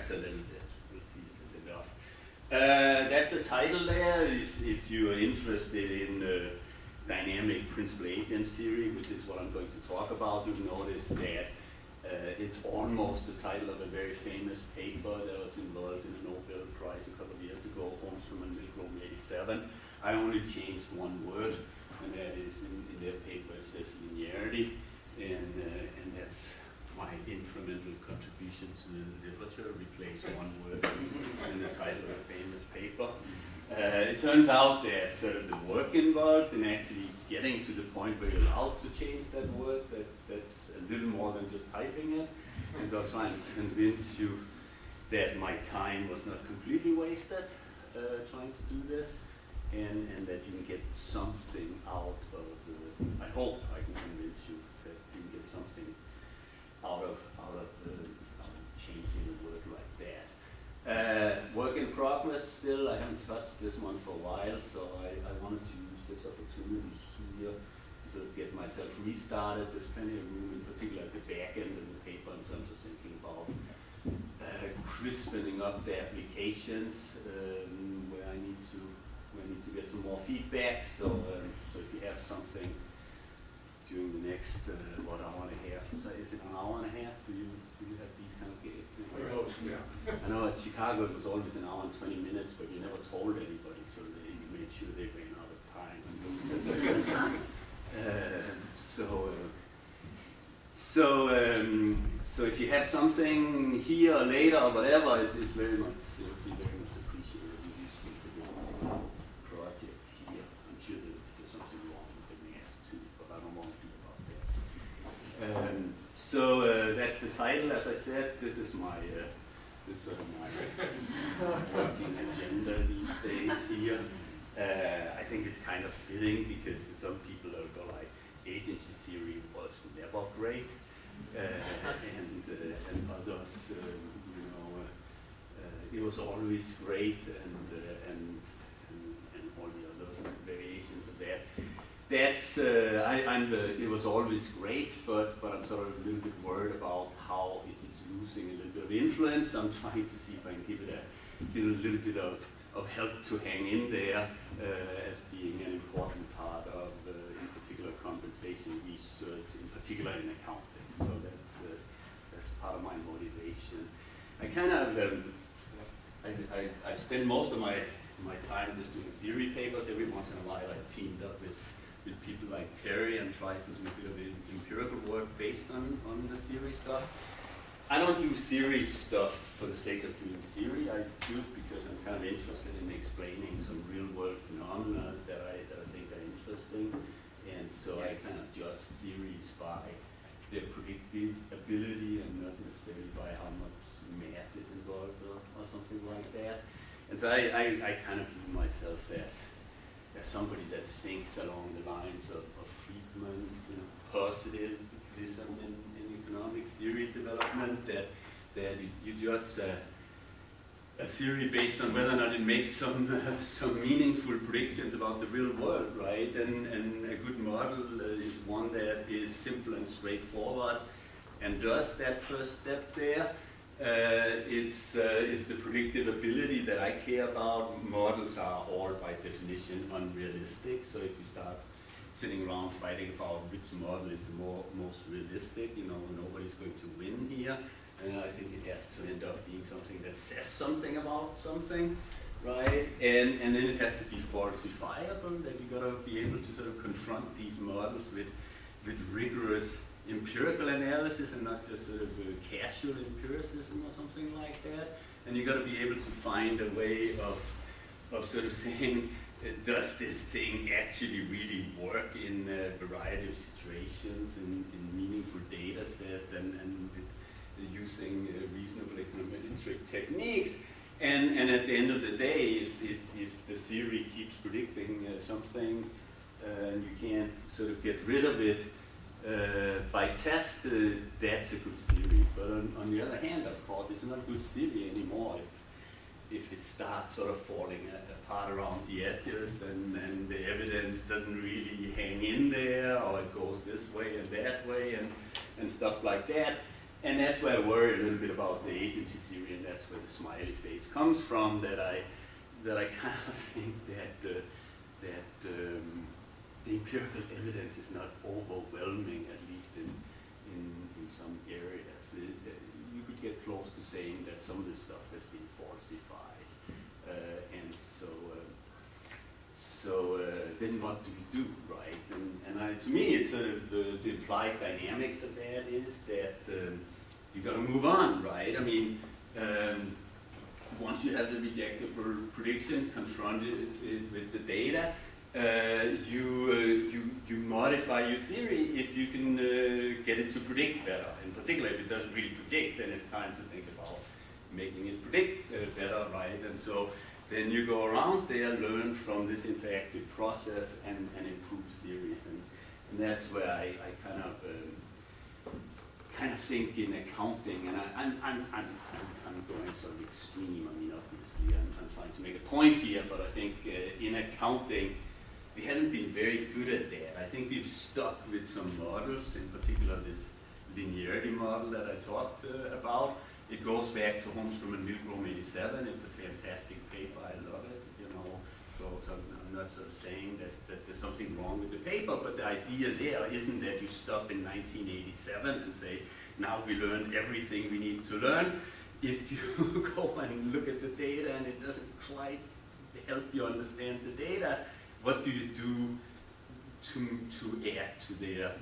just a little bit. We'll see if it's enough. That's the title there. If you are interested in dynamic principal agent theory, which is what I'm going to talk about, you'll notice that it's almost the title of a very famous paper that was involved in a Nobel Prize a couple of years ago, Holmstrom and Milgrom 87. I only changed one word, and that is in their paper it says linearity, and that's my incremental contribution to the literature, replace one word in the title of a famous paper. It turns out that sort of the work involved in actually getting to the point where you're allowed to change that word, that's a little more than just typing it. And so I'm trying to convince you that my time was not completely wasted trying to do this, and that you can get something out of I hope I can convince you that you can get something out of changing a word like that. Work in progress still. I haven't touched this one for a while, so I wanted to use this opportunity here to sort of get myself restarted. There's plenty of room, in particular at the back end of the paper, in terms of thinking about crispening up the applications where I need to get some more feedback. So if you have something during the next hour and a half, so is it an hour and a half? Do you have these kind of gigs? Yeah. I know at Chicago it was always an hour and 20 minutes, but you never told anybody, so you made sure they ran out of time. So if you have something here or later or whatever, it's very much appreciated and useful for your project here. I'm sure there's something wrong with the math too, but I don't want to do about that. So that's the title. As I said, this is my sort of my working agenda these days here. I think it's kind of fitting because some people will go like, agency theory was never great, and others, it was always great, and all the other variations of that. That's it was always great, but I'm sort of a little bit worried about how if it's losing a little bit of influence. I'm trying to see if I can give it a little bit of help to hang in there as being an important part of, in particular, compensation research, in particular in accounting. So that's part of my motivation. I kind of I spend most of my time just doing theory papers. Every once in a while, I teamed up with people like Terry and try to do a bit of empirical work based on the theory stuff. I don't do theory stuff for the sake of doing theory. I do it because I'm kind of interested in explaining some real-world phenomena that I think are interesting. And so I kind of judge theories by their predictive ability and not necessarily by how much math is involved or something like that. And so I kind of view myself as somebody that thinks along the lines of Friedman's positivism in economic theory development, that you judge a theory based on whether or not it makes some meaningful predictions about the real world, right? And a good model is one that is simple and straightforward and does that first step there. It's the predictive ability that I care about. Models are all by definition unrealistic, so if you start sitting around fighting about which model is the most realistic, nobody's going to win here. And I think it has to end up being something that says something about something, right? And then it has to be falsifiable, that you gotta be able to sort of confront these models with rigorous empirical analysis and not just sort of casual empiricism or something like that. And you got to be able to find a way of sort of saying, does this thing actually really work in a variety of situations, in meaningful data set, and with using reasonable econometric techniques? And at the end of the day, if the theory keeps predicting something and you can't sort of get rid of it by test, that's a good theory. But on the other hand, of course, it's not good theory anymore if it starts sort of falling apart around the edges and the evidence doesn't really hang in there, or it goes this way and that way and stuff like that. and that's where I worry a little bit about the agency theory, and that's where the smiley face comes from. That I kind of think that the empirical evidence is not overwhelming, at least in some areas. You could get close to saying that some of this stuff has been falsified, and so then what do we do, right? And to me, it's sort of the implied dynamics of that is that you got to move on, right? I mean, once you have the rejectable predictions confronted with the data, you modify your theory if you can get it to predict better. In particular, if it doesn't really predict, then it's time to think about making it predict better, right? And so then you go around there, learn from this interactive process, and improve theories. And that's where I kind of think in accounting, and I'm going sort of extreme. I mean, obviously, I'm trying to make a point here, but I think in accounting, we haven't been very good at that. I think we've stuck with some models, in particular this linearity model that I talked about. It goes back to Holmstrom and Milgrom 87. It's a fantastic paper. I love it, you know. So I'm not sort of saying that there's something wrong with the paper, but the idea there isn't that you stop in 1987 and say, now we learned everything we need to learn. If you go and look at the data and it doesn't quite help you understand the data, what do you do to add to their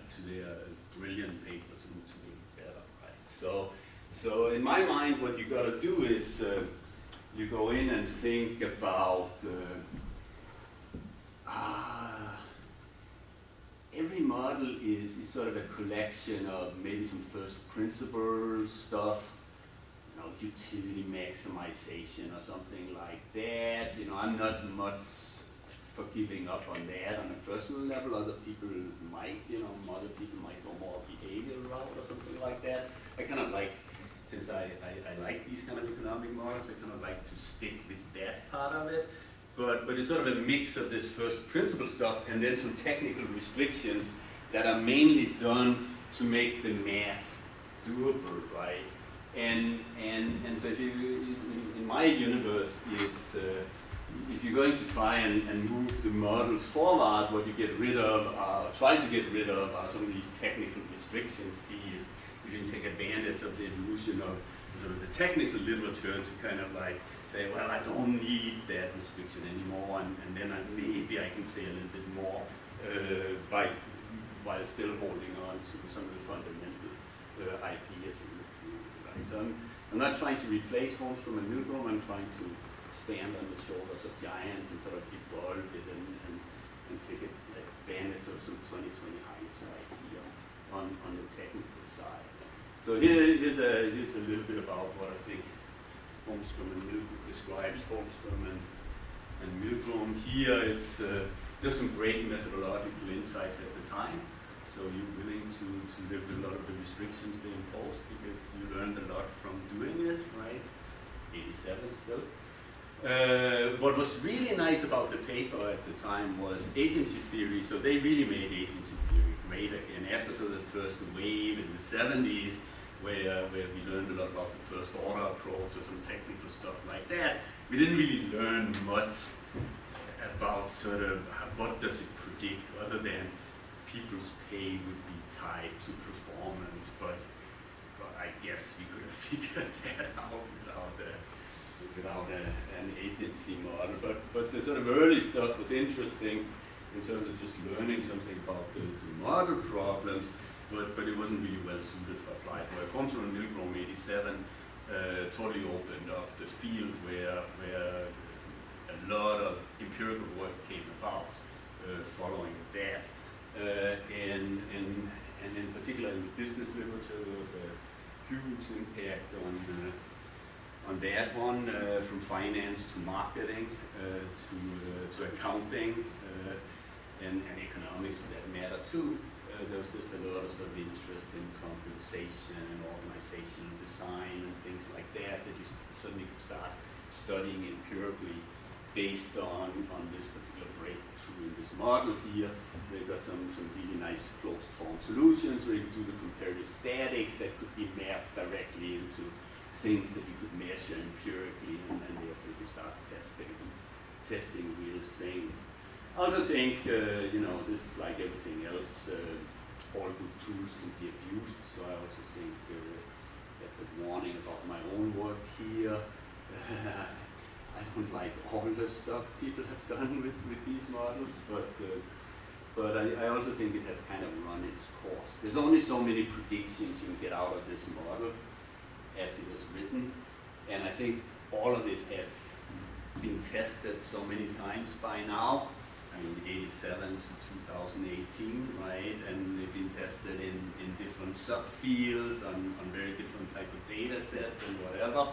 brilliant paper to make it better, right? So in my mind, what you got to do is you go in and think about every model is sort of a collection of maybe some first principles stuff, you know, utility maximization or something like that. You know, I'm not much for giving up on that on a personal level. Other people might, you know, other people might go more behavioral route or something like that. I kind of like, since I like these kind of economic models, I kind of like to stick with that part of it. But it's sort of a mix of this first principle stuff and then some technical restrictions that are mainly done to make the math doable, right? And so if you, in my universe is, if you're going to try and move the models forward, what you get rid of, try to get rid of are some of these technical restrictions. See if you can take advantage of the evolution of sort of the technical literature to kind of like say, well, I don't need that restriction anymore, and then maybe I can say a little bit more while still holding on to some of the fundamental ideas in the field. Right? So I'm not trying to replace Holmstrom and Milgrom. I'm trying to stand on the shoulders of giants and sort of evolve it and take advantage of some 20/20 hindsight here on the technical side. So here's a little bit about what I think Holmstrom and Milgrom describes Holmstrom and Milgrom. Here it's there's some great methodological insights at the time. So you're willing to live with a lot of the restrictions they imposed because you learned a lot from doing it, right? 87 still. What was really nice about the paper at the time was agency theory. So they really made agency theory great again after sort of the first wave in the 70s, where we learned a lot about the first order approach or some technical stuff like that. We didn't really learn much about sort of what does it predict other than people's pay would be tied to performance, but I guess we could have figured that out without an agency model. But the sort of early stuff was interesting in terms of just learning something about the model problems, but it wasn't really well suited for applied work. Holmstrom and Milgrom 87 totally opened up the field where a lot of empirical work came about following that. And in particular in the business literature, there was a huge impact on that one, from finance to marketing to accounting and economics for that matter too. There was just a lot of sort of interest in compensation and organizational design and things like that you suddenly could start studying empirically based on this particular breakthrough in this model here. They've got some really nice closed form solutions where you do the comparative statics that could be mapped directly into things that you could measure empirically, and therefore you can start testing real things. I also think, this is like everything else, all good tools can be abused, so I also think that's a warning about my own work here. I don't like all the stuff people have done with these models, but I also think it has kind of run its course. There's only so many predictions you can get out of this model as it was written, and I think all of it has been tested so many times by now. I mean, 87 to 2018, right? And they've been tested in different subfields on very different type of data sets and whatever.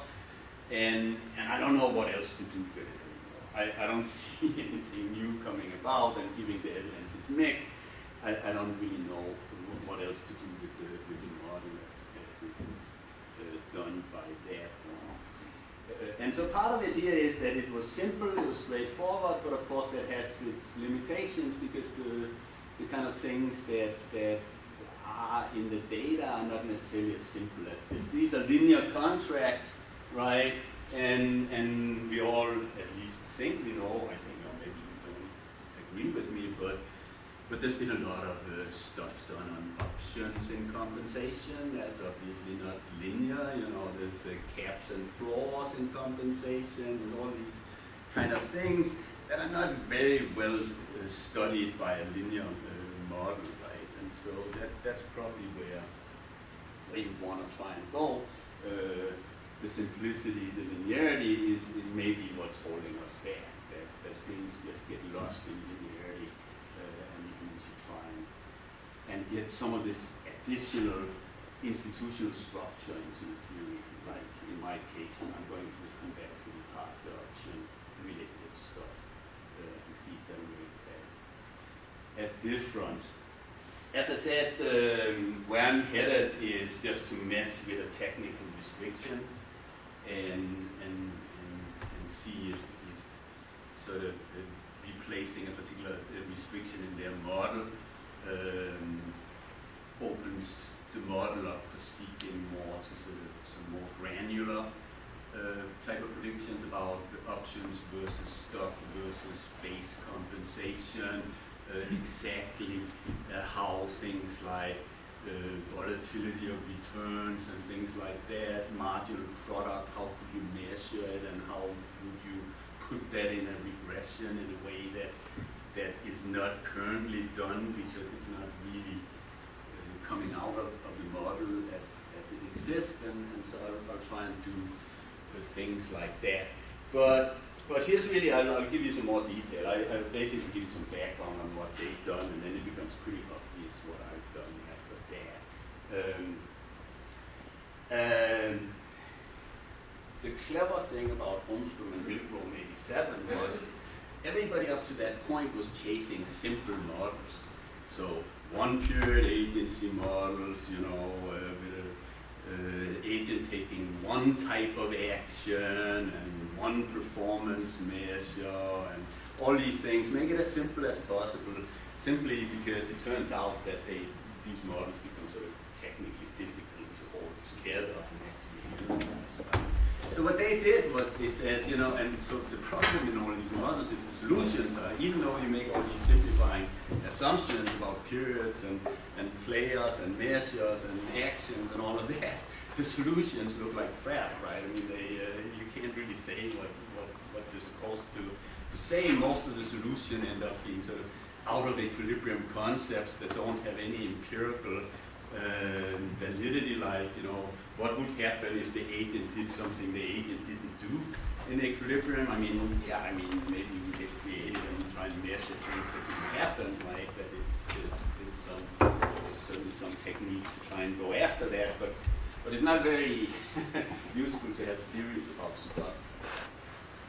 And I don't know what else to do with it anymore. I don't see anything new coming about, and given the evidence is mixed, I don't really know what else to do with the model as it is done by that. And so part of it here is that it was simple, it was straightforward, but of course that had its limitations because the kind of things that are in the data are not necessarily as simple as this. These are linear contracts, right? And we all at least think we know, I think, or maybe you don't agree with me, but there's been a lot of stuff done on options in compensation. That's obviously not linear. There's caps and floors in compensation and all these kind of things that are not very well studied by a linear model, right? And so that's probably where you want to try and go. The simplicity, the linearity is maybe what's holding us back. That things just get lost in linearity. And get some of this additional institutional structure into the theory. Like in my case, I'm going through the convexity part, the option related stuff, and see if they make a difference. As I said, where I'm headed is just to mess with a technical restriction and see if sort of replacing a particular restriction in their model opens the model up for speaking more to sort of some more granular type of predictions about options versus stock versus base compensation, exactly how things like volatility of returns and things like that, marginal product, how could you measure it and how would you put that in a regression in a way that is not currently done because it's not really coming out of the model as it exists, and so I'll try and do things like that. But here's really, I'll give you some more detail. I'll basically give you some background on what they've done, and then it becomes pretty obvious what I've done after that. The clever thing about Holmstrom and Milgrom 87 was everybody up to that point was chasing simple models. So one period agency models, with an agent taking one type of action and one performance measure and all these things. Make it as simple as possible, simply because it turns out that these models become sort of technically difficult to hold together and actually utilize. So what they did was they said, and so the problem in all these models is the solutions are, even though you make all these simplifying assumptions about periods and players and measures and actions and all of that, the solutions look like crap, right? I mean, you can't really say what they're supposed to say. Most of the solution end up being sort of out of equilibrium concepts that don't have any empirical validity, like, what would happen if the agent did something the agent didn't do in equilibrium? Maybe we get creative and try and measure things that didn't happen, right? That is certainly some techniques to try and go after that, but it's not very useful to have theories about stuff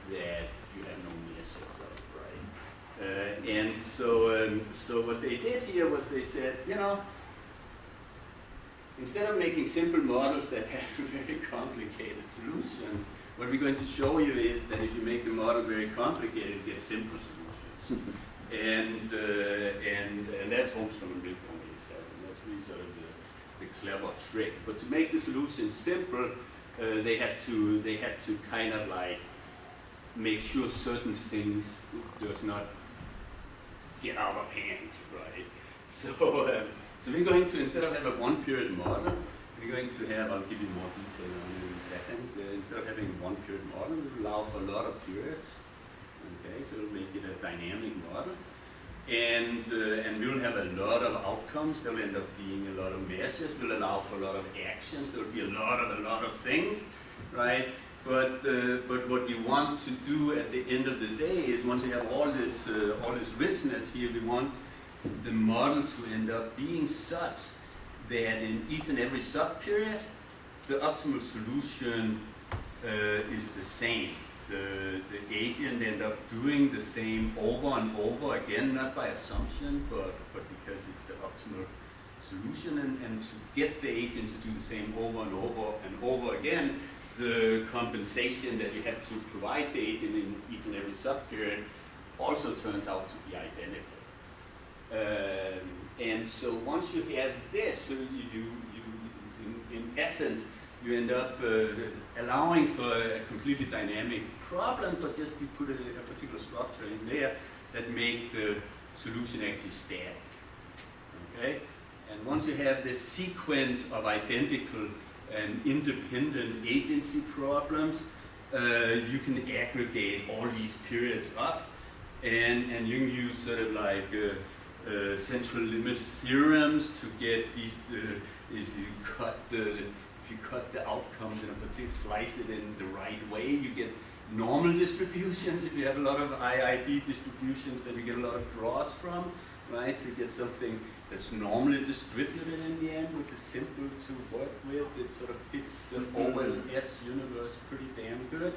that you have no measures of, right? And so what they did here was they said, instead of making simple models that have very complicated complicated solutions. What we're going to show you is that if you make the model very complicated, you get simple solutions. and that's Holmstrom and Milcom A7. That's really sort of the clever trick. But to make the solution simple, they had to kind of like make sure certain things does not get out of hand, right? So we're going to, instead of have a one-period model, we're going to have, I'll give you more detail on it in a second, instead of having a one-period model, we'll allow for a lot of periods, okay, so it'll make it a dynamic model. And we'll have a lot of outcomes. There'll end up being a lot of measures. We'll allow for a lot of actions. There'll be a lot of things, right? But what we want to do at the end of the day is, once we have all this richness here, we want the model to end up being such that in each and every sub-period, the optimal solution is the same. The agent end up doing the same over and over again, not by assumption, but because it's the optimal solution. And to get the agent to do the same over and over again, the compensation that you have to provide the agent in each and every sub-period also turns out to be identical. And so once you have this, so in essence, you end up allowing for a completely dynamic problem, but just you put a particular structure in there that make the solution actually static. Okay? And once you have this sequence of identical and independent agency problems, you can aggregate all these periods up, and you can use sort of like central limit theorems to get these. If you cut the outcomes in a particular, slice it in the right way, you get normal distributions. If you have a lot of IID distributions, then you get a lot of draws from, right? So you get something that's normally distributed in the end, which is simple to work with. It sort of fits the OLS universe pretty damn good.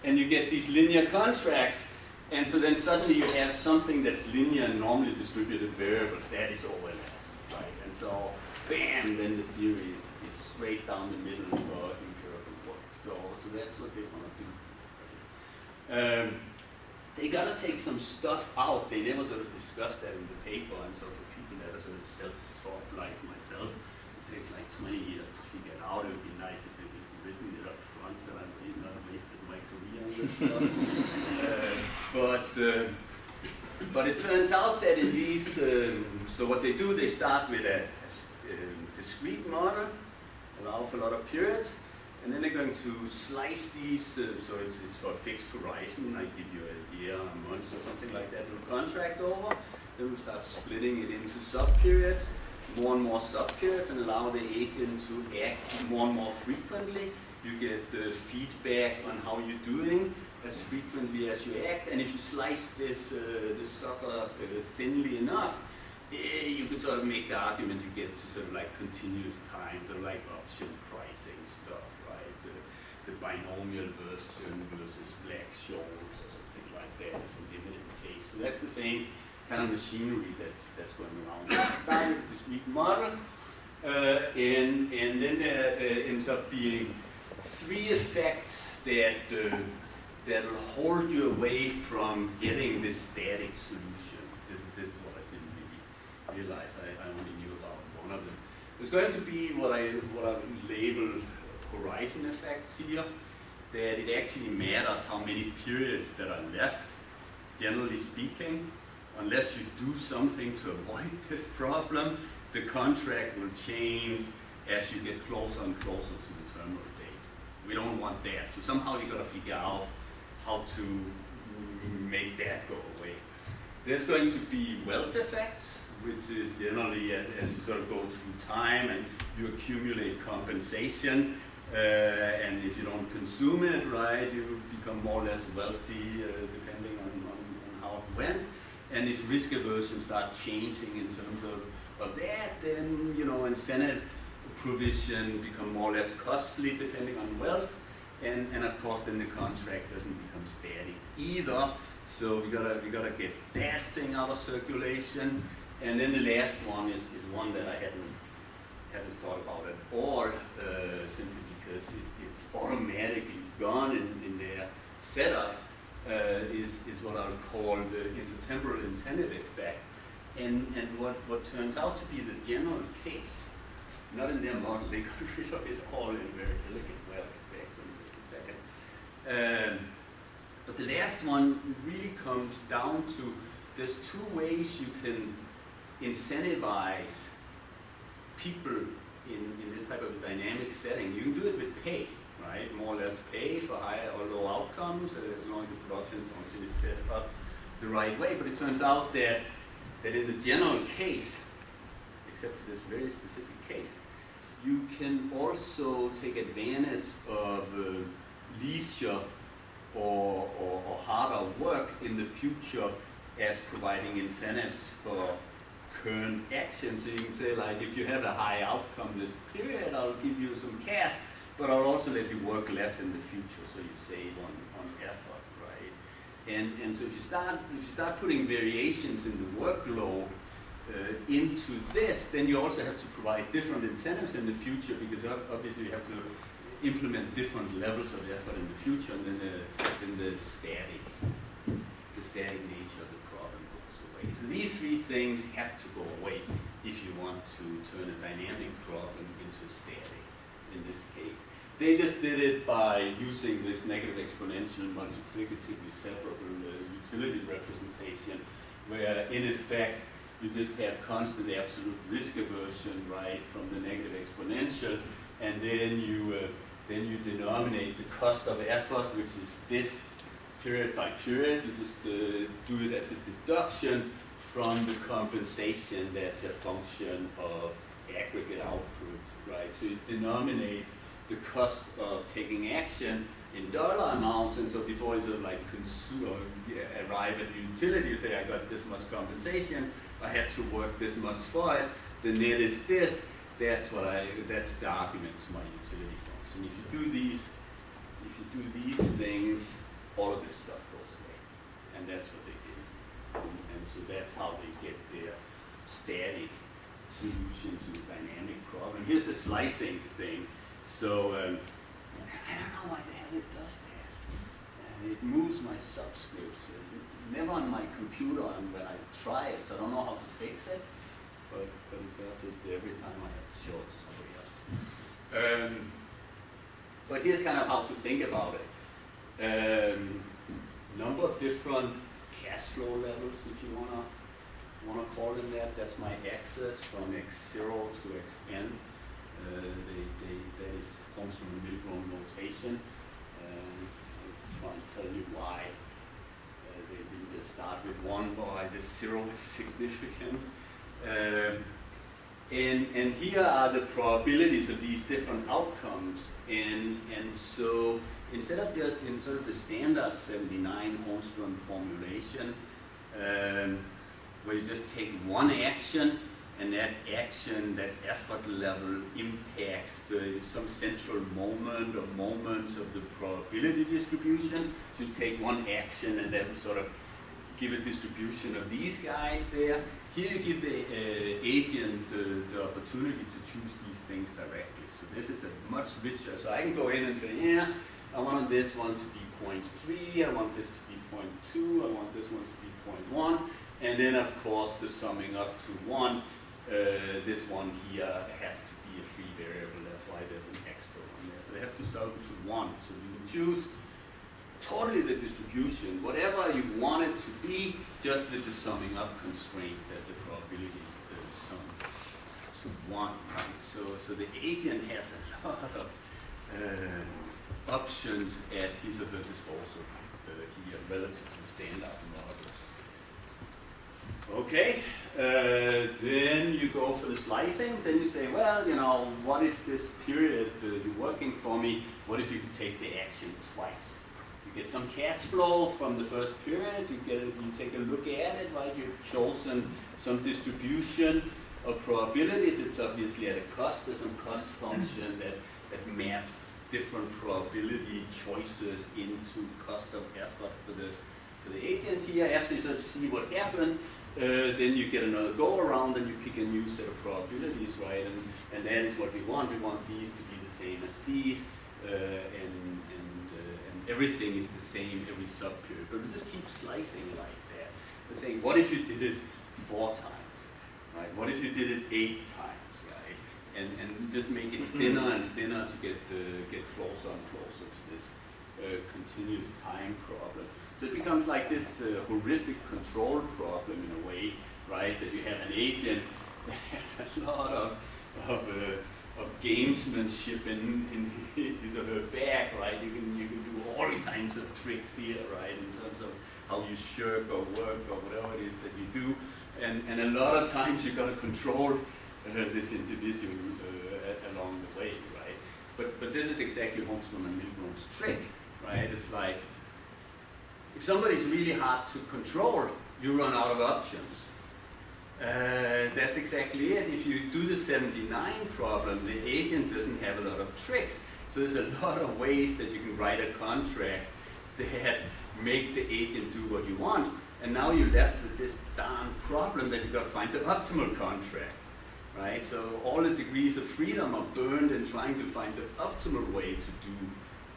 And you get these linear contracts, and so then suddenly you have something that's linear and normally distributed variables. That is OLS, right? And so, bam, then the theory is straight down the middle for empirical work. So that's what they want to do. They gotta take some stuff out. They never sort of discussed that in the paper, and so for people that are sort of self-taught like myself, it takes like 20 years to figure it out. It would be nice if they just written it up front, that I'm really not wasted my career on this stuff. But it turns out that in these, so what they do, they start with a discrete model, allow for a lot of periods, and then they're going to slice these, so it's for a fixed horizon. I give you a year, a month, or something like that, we'll contract over. Then we'll start splitting it into sub-periods, more and more sub-periods, and allow the agent to act more and more frequently. You get the feedback on how you're doing as frequently as you act, and if you slice this sucker thinly enough, you could sort of make the argument you get to sort of like continuous time, sort of like option pricing stuff, right? The binomial version versus Black-Scholes or something like that is a limited case. So that's the same kind of machinery that's going around. Start with a discrete model, and then there ends up being three effects that'll hold you away from getting this static solution. This is what I didn't really realize. I only knew about one of them. There's going to be what I label horizon effects here, that it actually matters how many periods that are left, generally speaking. Unless you do something to avoid this problem, the contract will change as you get closer and closer to the terminal date. We don't want that. So somehow you got to figure out how to make that go away. There's going to be wealth effects, which is generally as you sort of go through time and you accumulate compensation, and if you don't consume it, right, you become more or less wealthy depending on how it went. And if risk aversion starts changing in terms of that, then, you know, incentive provision become more or less costly depending on wealth. And of course, then the contract doesn't become static either. So we gotta get that thing out of circulation. And then the last one is one that I hadn't thought about at all. it's automatically gone in their setup, is what I would call the intertemporal incentive effect. And what turns out to be the general case, not in their model, they got rid of it all in a very elegant way. I'll get back to it in just a second. But the last one really comes down to, there's two ways you can incentivize people in this type of dynamic setting. You can do it with pay, right? More or less pay for high or low outcomes, as long as the production function is set up the right way. But it turns out that in the general case, except for this very specific case, you can also take advantage of leisure or harder work in the future as providing incentives for current action. So you can say, like, if you have a high outcome this period, I'll give you some cash, but I'll also let you work less in the future, so you save on effort, right? And so if you start putting variations in the workload into this, then you also have to provide different incentives in the future, because obviously you have to implement different levels of effort in the future, and then the static nature of the problem goes away. So these three things have to go away if you want to turn a dynamic problem into static in this case. They just did it by using this negative exponential multiplicatively separable utility representation, where in effect you just have constant absolute risk aversion, right, from the negative exponential, and then you denominate the cost of effort, which is this period by period. You just do it as a deduction from the compensation that's a function of aggregate output, right? So you denominate the cost of taking action in dollar amounts, and so before you sort of like arrive at the utility, you say, I got this much compensation, I had to work this much for it, the net is this, that's the argument to my utility function. If you do these things, all of this stuff goes away. And that's what they did. And so that's how they get their static solution to the dynamic problem. Here's the slicing thing. So I don't know why the hell it does that. It moves my subscripts. Never on my computer when I try it, so I don't know how to fix it. But it does it every time I have to show it to somebody else. But here's kind of how to think about it. Number of different cash flow levels, if you wanna call them that. That's my axis from x0 to xn. That comes from the Milgrom notation. I'll try and tell you why they didn't just start with 1, why the 0 is significant. And here are the probabilities of these different outcomes. And so instead of just in sort of the standard 79 Holmström formulation, where you just take one action, and that action, that effort level impacts some central moment or moments of the probability distribution. So you take one action and then sort of give a distribution of these guys there. Here you give the agent the opportunity to choose these things directly. So this is a much richer. So I can go in and say, yeah, I want this one to be 0.3, I want this to be 0.2, I want this one to be 0.1, and then of course the summing up to 1. This one here has to be a free variable, that's why there's an extra one there. So they have to sum to 1. So you can choose totally the distribution, whatever you want it to be, just with the summing up constraint that the probabilities sum to 1. Right? So the agent has a lot of options at his or her disposal here relative to standard models. Okay, then you go for the slicing. Then you say, well, you know, what if this period you're working for me, what if you could take the action twice? You get some cash flow from the first period, you take a look at it, right? You've chosen some distribution of probabilities. It's obviously at a cost. There's some cost function that maps different probability choices into cost of effort for the agent here. After you sort of see what happened, then you get another go around and you pick a new set of probabilities, right? And that is what we want. We want these to be the same as these, and everything is the same every sub-period. But we just keep slicing like that. We're saying, what if you did it 4 times, right? What if you did it 8 times, right? And just make it thinner and thinner to get closer and closer to this continuous time problem. So it becomes like this horrific control problem in a way, right? That you have an agent that has a lot of gamesmanship in his or her back, right? You can do all kinds of tricks here, right? In terms of how you shirk or work or whatever it is that you do, and a lot of times you got to control this individual along the way, right? But this is exactly Holmstrom and Milgrom's trick, right? It's like if somebody's really hard to control, you run out of options. That's exactly it. If you do the 79 problem, the agent doesn't have a lot of tricks. So there's a lot of ways that you can write a contract that make the agent do what you want. And now you're left with this darn problem that you've got to find the optimal contract, right? So all the degrees of freedom are burned in trying to find the optimal way to do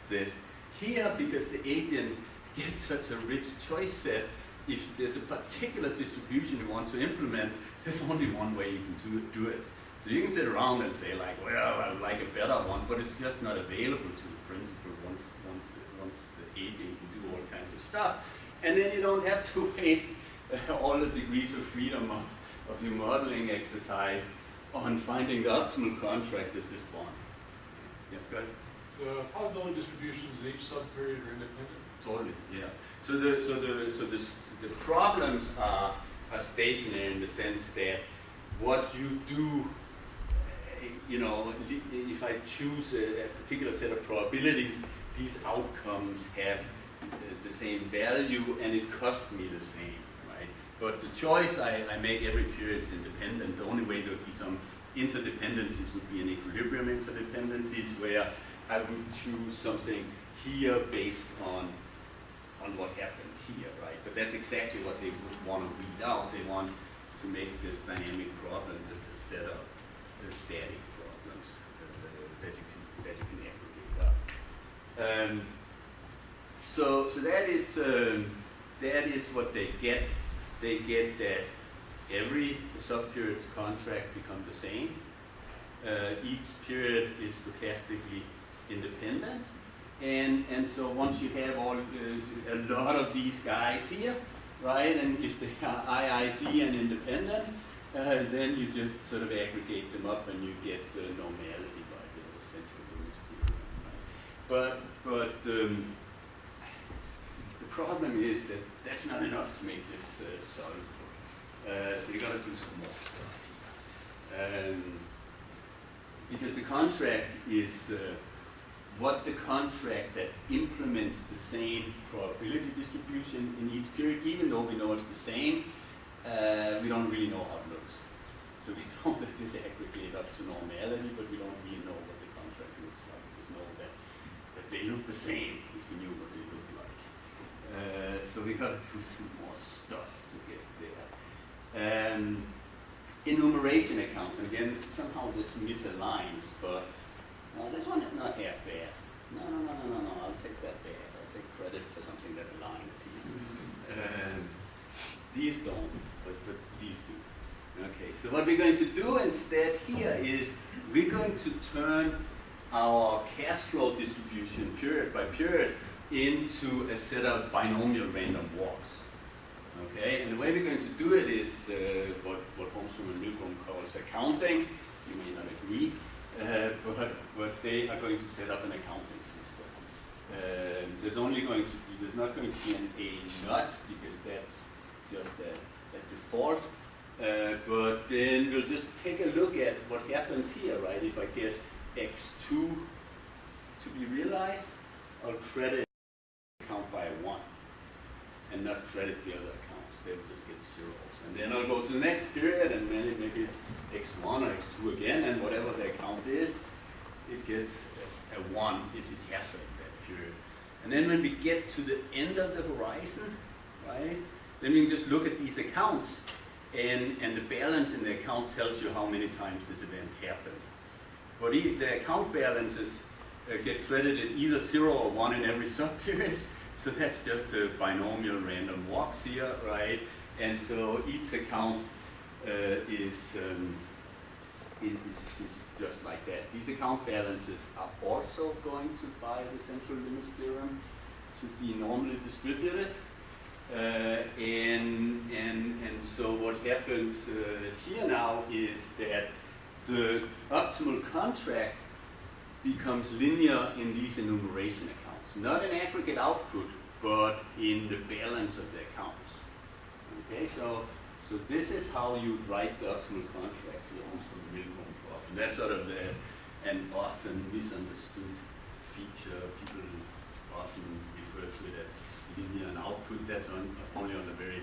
this. Here, because the agent gets such a rich choice set, if there's a particular distribution you want to implement, there's only one way you can do it. So you can sit around and say like, well, I would like a better one, but it's just not available to the principal once the agent can do all kinds of stuff. And then you don't have to waste all the degrees of freedom of your modeling exercise on finding the optimal contract is just one. Yeah, go ahead. The probability distributions in each subperiod are independent? Totally, yeah. So the problems are stationary in the sense that what you do, you know, if I choose a particular set of probabilities, these outcomes have the same value and it costs me the same, right? But the choice I make every period is independent. The only way there would be some interdependencies would be an equilibrium interdependencies where I would choose something here based on what happened here, right? But that's exactly what they would want to read out. They want to make this dynamic problem just a set of static problems that you can aggregate up. So that is what they get. They get that every subperiod's contract become the same. Each period is stochastically independent. And so once you have a lot of these guys here, right, and if they are IID and independent, then you just sort of aggregate them up and you get the normality by the central limits theorem. Right? But the problem is that that's not enough to make this solvable. So you got to do some more stuff here. Because the contract is what the contract that implements the same probability distribution in each period, even though we know it's the same, we don't really know how it looks. So we know that this aggregate up to normality, but we don't really know what the contract looks like. We just know that they look the same if we knew what they look like. So we got to do some more stuff to get there. Enumeration accounts, and again, somehow this misaligns, but this one is not half bad. No, I'll take that back. I'll take credit for something that aligns here. These don't, but these do. Okay, so what we're going to do instead here is we're going to turn our cash flow distribution period by period into a set of binomial random walks. Okay, and the way we're going to do it is what Holmstrom and Milgrom calls accounting. You may not agree. But they are going to set up an accounting system. There's not going to be an A nut because that's just a default. But then we'll just take a look at what happens here, right? If I get X2 to be realized, I'll credit the account by 1 and not credit the other accounts. They'll just get zeros. And then I'll go to the next period and then maybe it's X1 or X2 again, and whatever the account is, it gets a 1 if it happened that period. And then when we get to the end of the horizon, right, then we can just look at these accounts and the balance in the account tells you how many times this event happened. But the account balances get credited either 0 or 1 in every subperiod. So that's just the binomial random walks here, right? And so each account is just like that. These account balances are also going to, by the central limits theorem, to be normally distributed. And so what happens here now is that the optimal contract becomes linear in these enumeration accounts. Not in aggregate output, but in the balance of the accounts. Okay, so this is how you write the optimal contract for the Armstrong-Milburn problem. That's sort of an often misunderstood feature. People often refer to it as linear and output. That's only on a very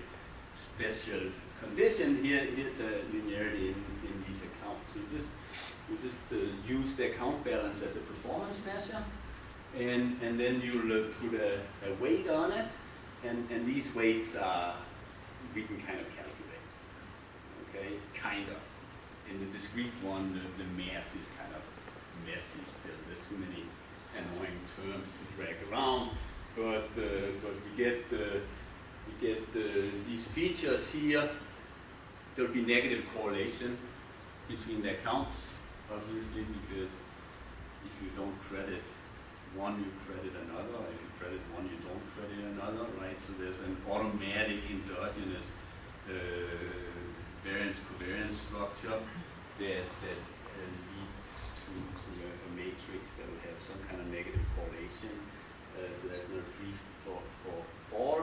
special condition. Here it's a linearity in these accounts. So you just use the account balance as a performance measure, and then you'll put a weight on it, and these weights are, we can kind of calculate, okay, kind of. In the discrete one, the math is kind of messy still. There's too many annoying terms to drag around, but we get these features here. There'll be negative correlation between the accounts, obviously, because if you don't credit one, you credit another. If you credit one, you don't credit another, right? So there's an automatic endogenous variance-covariance structure that leads to a matrix that will have some kind of negative correlation. So there's no free for all.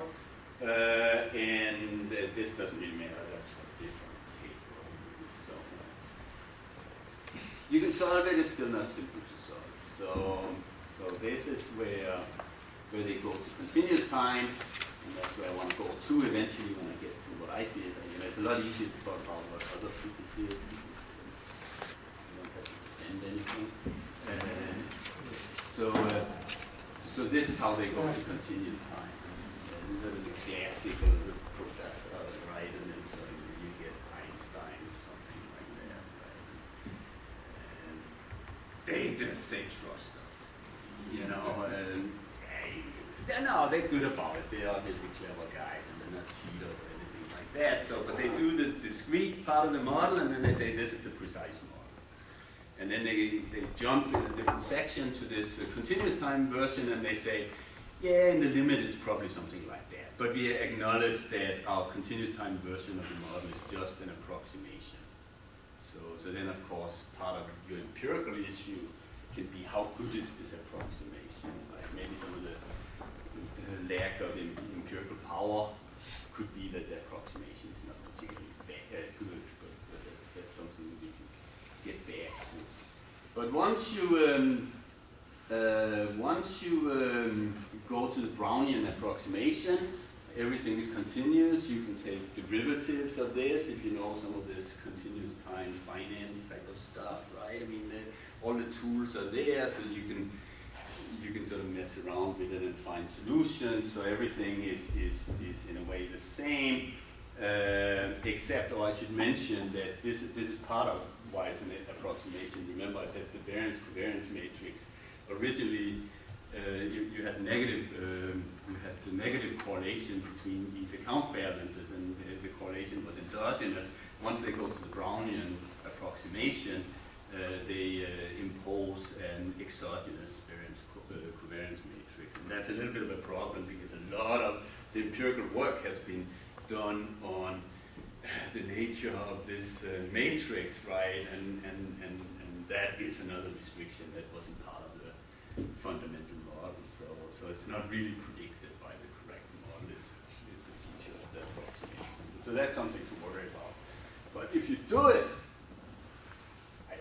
And this doesn't really matter. That's for different papers. So you can solve it. It's still not simple to solve. So this is where they go to continuous time, and that's where I want to go to eventually when I get to what I did. It's a lot easier to talk about what other people did because you don't have to defend anything. So this is how they go to continuous time. These are the classical professor, right? And then suddenly you get Einstein, something like that, right? And they just say trust us, you know. They're good about it. They're obviously clever guys, and they're not cheaters or anything like that. So, but they do the discrete part of the model, and then they say this is the precise model. And then they jump in a different section to this continuous time version, and they say, yeah, in the limit it's probably something like that. But we acknowledge that our continuous time version of the model is just an approximation. So then, of course, part of your empirical issue can be how good is this approximation? Like maybe some of the lack of empirical power could be that the approximation is not particularly good, but that's something we can get back to. But once you go to the Brownian approximation, everything is continuous. You can take derivatives of this if you know some of this continuous time finance type of stuff, right? I mean, all the tools are there, so you can sort of mess around with it and find solutions. So everything is in a way the same, except, I should mention that this is part of why it's an approximation. Remember, I said the variance-covariance matrix. Originally, you had the negative correlation between these account balances, and the correlation was endogenous. Once they go to the Brownian approximation, they impose an exogenous variance-covariance matrix, and that's a little bit of a problem because a lot of the empirical work has been done on the nature of this matrix, right? And that is another restriction that wasn't part of the fundamental model. So it's not really predicted by the correct model. It's a feature of the approximation. So that's something to worry about. But if you do it,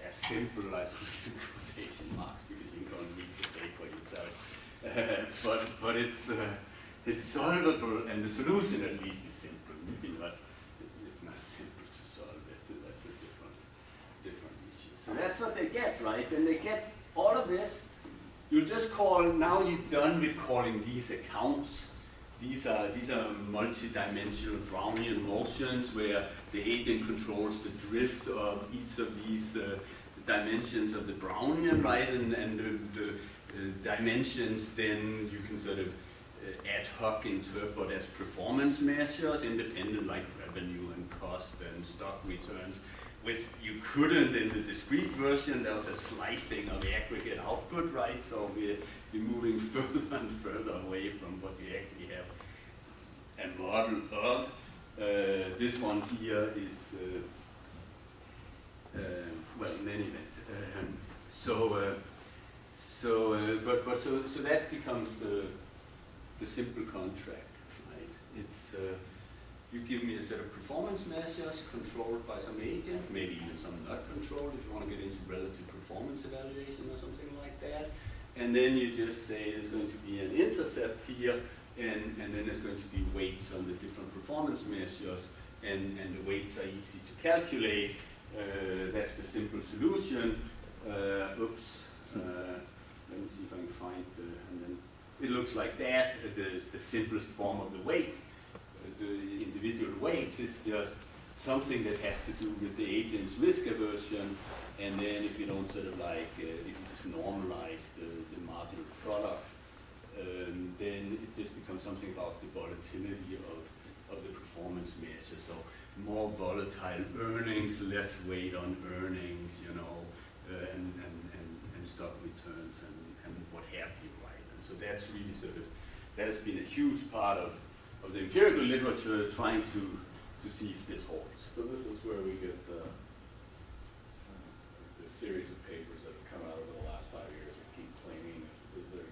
as simple as quotation marks, because you can read the paper yourself. But it's solvable, and the solution at least is simple. Maybe not. It's not simple to solve it. That's a different issue. So that's what they get, right? And they get all of this. You'll just call, now you're done with calling these accounts. These are multi-dimensional Brownian motions where the agent controls the drift of each of these dimensions of the Brownian, right? And dimensions, then you can sort of ad hoc interpret as performance measures, independent like revenue and cost and stock returns, which you couldn't in the discrete version. There was a slicing of the aggregate output, right? So we're moving further and further away from what we actually have a model of. This one here is, well, in any event. So that becomes the simple contract, right? It's you give me a set of performance measures controlled by some agent, maybe even some not controlled if you want to get into relative performance evaluation or something like that. And then you just say there's going to be an intercept here, and then there's going to be weights on the different performance measures, and the weights are easy to calculate. That's the simple solution. Let me see if I can find and then it looks like that, the simplest form of the weight, the individual weights. It's just something that has to do with the agent's risk aversion, and then if you don't sort of like, if you just normalize the marginal product, then it just becomes something about the volatility of the performance measure. So more volatile earnings, less weight on earnings, you know, and stock returns and what have you, right? And so that's really sort of, that has been a huge part of the empirical literature trying to see if this holds. So this is where we get the series of papers that have come out over the last 5 years that keep claiming is there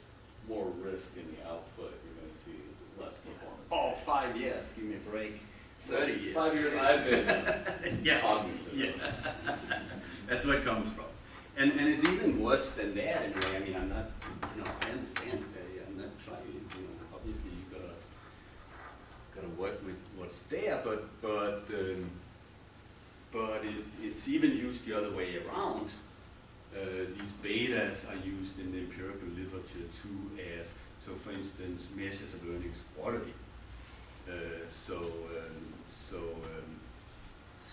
more risk in the output, you're going to see less performance. Oh, 5 years, give me a break. 30 years. 5 years I've been yeah. cognizant. Yeah. That's where it comes from. And it's even worse than that in a way. I mean, I'm not, you know, I understand that I'm not trying, you know, obviously you gotta work with what's there, but it's even used the other way around. These betas are used in the empirical literature too as, so for instance, measures of earnings quality. So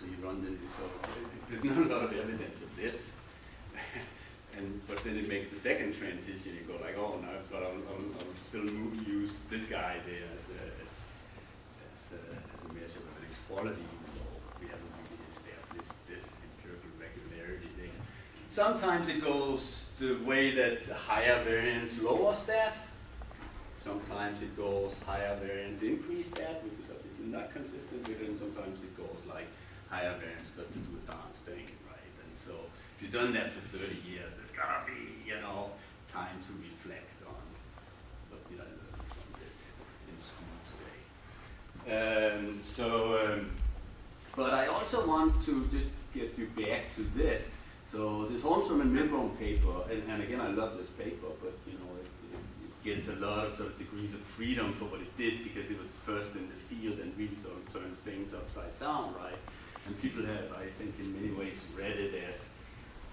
you run the, so there's not a lot of evidence of this. But then it makes the second transition. You go like, oh no, but I'll still use this guy there as a measure of earnings quality, even though we haven't really established this empirical regularity thing. Sometimes it goes the way that the higher variance lowers that. Sometimes it goes higher variance increase that, which is obviously not consistent with it, and sometimes it goes like higher variance doesn't do a darn thing, right? And so if you've done that for 30 years, there's gotta be, you know, time to reflect on what did I learn from this in school today. But I also want to just get you back to this. So this Holmstrom and Milgrom paper, and again, I love this paper, but you know, it gets a lot of sort of degrees of freedom for what it did because it was first in the field and really sort of turned things upside down, right? And people have, I think, in many ways read it as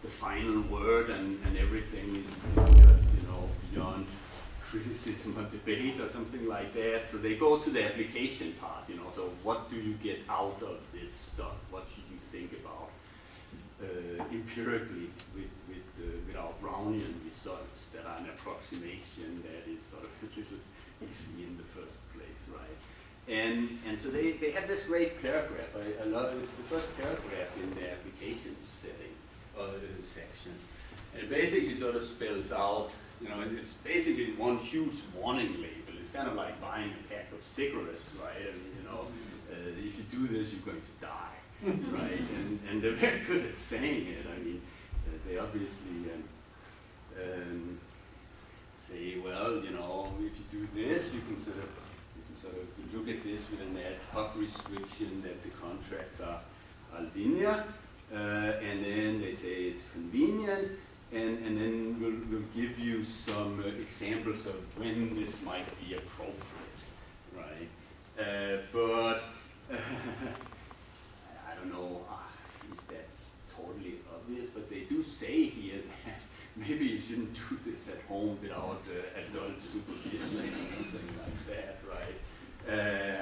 the final word, and everything is just, you know, beyond criticism or debate or something like that. So they go to the application part, you know, so what do you get out of this stuff? What should you think about empirically with our Brownian results that are an approximation that is sort of iffy in the first place, right? And so they have this great paragraph. I love it. It's the first paragraph in the application setting section. And it basically sort of spells out, you know, it's basically one huge warning label. It's kind of like buying a pack of cigarettes, right? I mean, you know, if you do this, you're going to die, right? And they're very good at saying it. I mean, they obviously say, well, you know, if you do this, you can sort of look at this with an ad hoc restriction that the contracts are linear, and then they say it's convenient, and then we'll give you some examples of when this might be appropriate, right? But I don't know if that's totally obvious, but they do say here that maybe you shouldn't do this at home without adult supervision or something like that, right?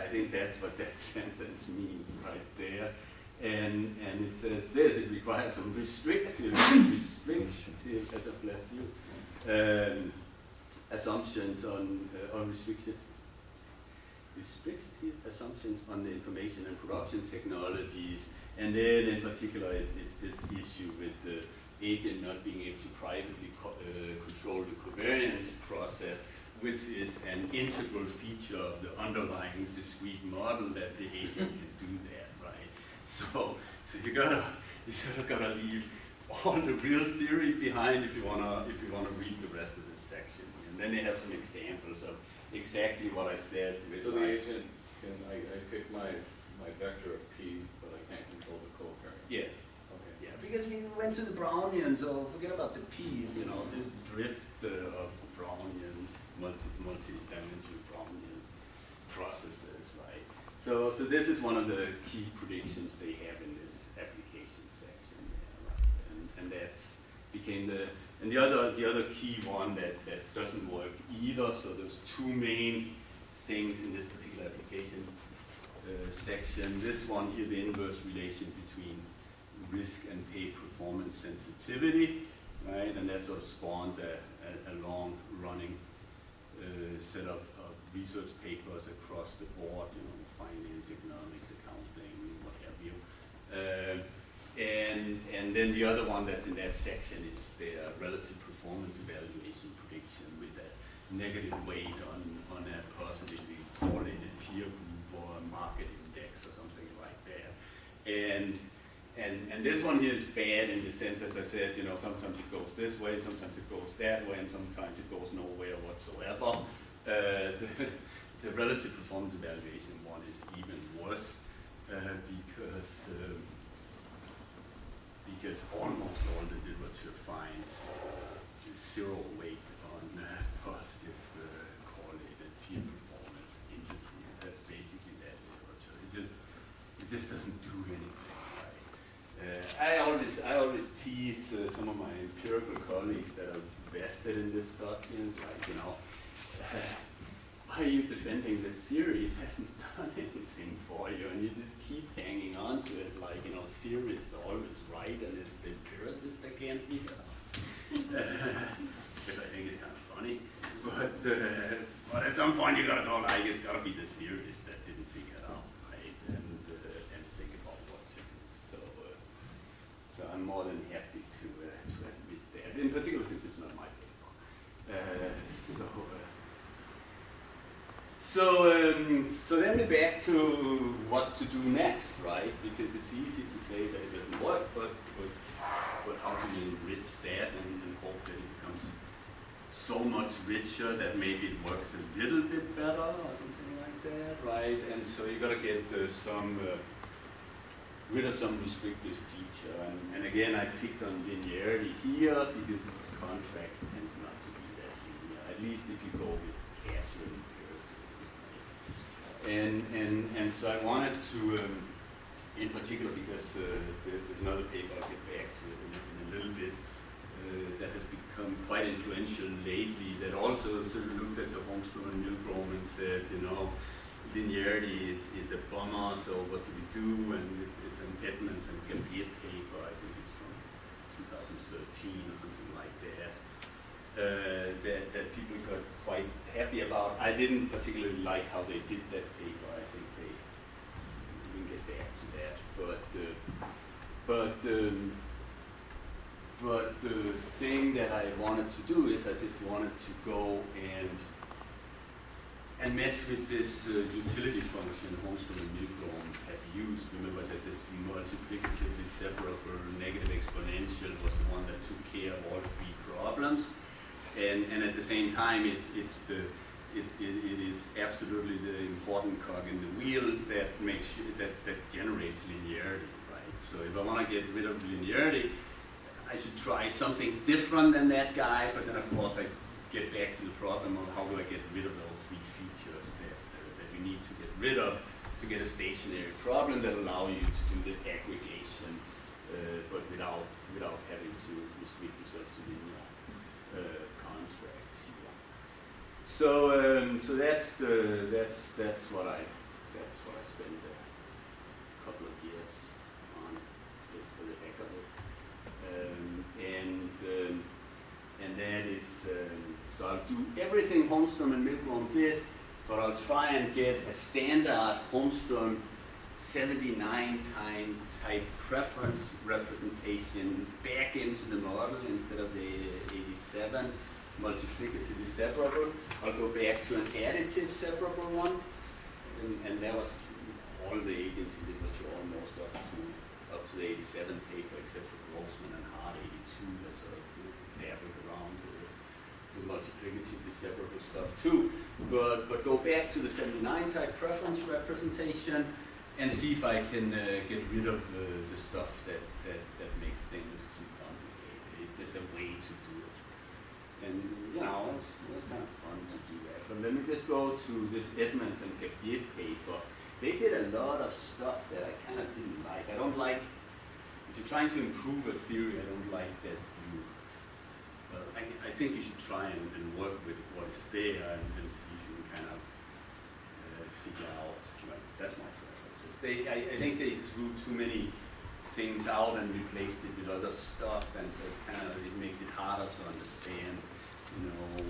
I think that's what that sentence means right there. And it says this, it requires some restrictive, as a bless you, assumptions on restricted assumptions on the information and production technologies, and then in particular it's this issue with the agent not being able to privately control the covariance process, which is an integral feature of the underlying discrete model that the agent can do that, right? So you sort of gotta leave all the real theory behind if you wanna read the rest of this section. And then they have some examples of exactly what I said. So the agent can, I pick my vector of P, but I can't control the covariance. Yeah. Okay. Yeah, because we went to the Brownian, so forget about the P's, you know, this drift of Brownian, multi-dimensional Brownian processes, right? So this is one of the key predictions they have in this application section there, right? And that became the other key one that doesn't work either. So there's two main things in this particular application section. This one here, the inverse relation between risk and pay performance sensitivity, right? And that sort of spawned a long-running set of research papers across the board, you know, finance, economics, accounting, what have you. And then the other one that's in that section is the relative performance evaluation prediction with a negative weight on a positively correlated peer group or a market index or something like that. And this one here is bad in the sense, as I said, you know, sometimes it goes this way, sometimes it goes that way, and sometimes it goes nowhere whatsoever. The relative performance evaluation one is even worse because almost all the literature finds zero weight on positive correlated peer performance indices. That's basically that literature. It just doesn't do anything. I always tease some of my empirical colleagues that are vested in this stuff, like, you know, why are you defending this theory? It hasn't done anything for you, and you just keep hanging on to it like, you know, theorists are always right, and it's the empiricists that can't figure it out. Because I think it's kind of funny, but at some point you gotta go like, it's gotta be the theorists that didn't figure it out, right? And think about what to do. So I'm more than happy to admit that, in particular since it's not my paper. So then we're back to what to do next, right? Because it's easy to say that it doesn't work, but how do we enrich that and hope that it becomes so much richer that maybe it works a little bit better or something like that, right? And so you gotta get rid of some restrictive feature. And again, I picked on linearity here because contracts tend not to be that linear, at least if you go with casual empiricism. And so I wanted to, in particular, because there's another paper I'll get back to it in a little bit, that has become quite influential lately, that also sort of looked at the Holmstrom and Milgrom and said, you know, linearity is a bummer, so what do we do? And it's an Edmonds and Gambier paper, I think it's from 2013 or something like that. That people got quite happy about. I didn't particularly like how they did that paper. I think we can get back to that. But the thing that I wanted to do is I just wanted to go and mess with this utility function Holmstrom and Milgrom had used. Remember, I said this multiplicatively separable negative exponential was the one that took care of all three problems. And at the same time, it is absolutely the important cog in the wheel that makes sure that generates linearity, right? So if I want to get rid of linearity, I should try something different than that guy. But then, of course, I get back to the problem of how do I get rid of those three features that you need to get rid of to get a stationary problem that allow you to do the aggregation, but without having to restrict yourself to linear contracts here. So that's what I spent a couple of years on, just for the heck of it. And that is So I'll do everything Holmström and Milgrom did, but I'll try and get a standard Holmström 79 type preference representation back into the model instead of the 87 multiplicatively separable. I'll go back to an additive separable one, and that was all the agency did, which are almost up to the 87 paper, except for Grossman and Hart 82 that sort of dabbled around the multiplicatively separable stuff too. But go back to the 79 type preference representation and see if I can get rid of the stuff that makes things too complicated. There's a way to do it. And you know, it was kind of fun to do that. But let me just go to this Edmonds and Gabier paper. They did a lot of stuff that I kind of didn't like. I don't like, if you're trying to improve a theory, I don't like that you, I think you should try and work with what is there and see if you can kind of figure out, well, that's my preferences. I think they threw too many things out and replaced it with other stuff, and so it's kind of, it makes it harder to understand, you know,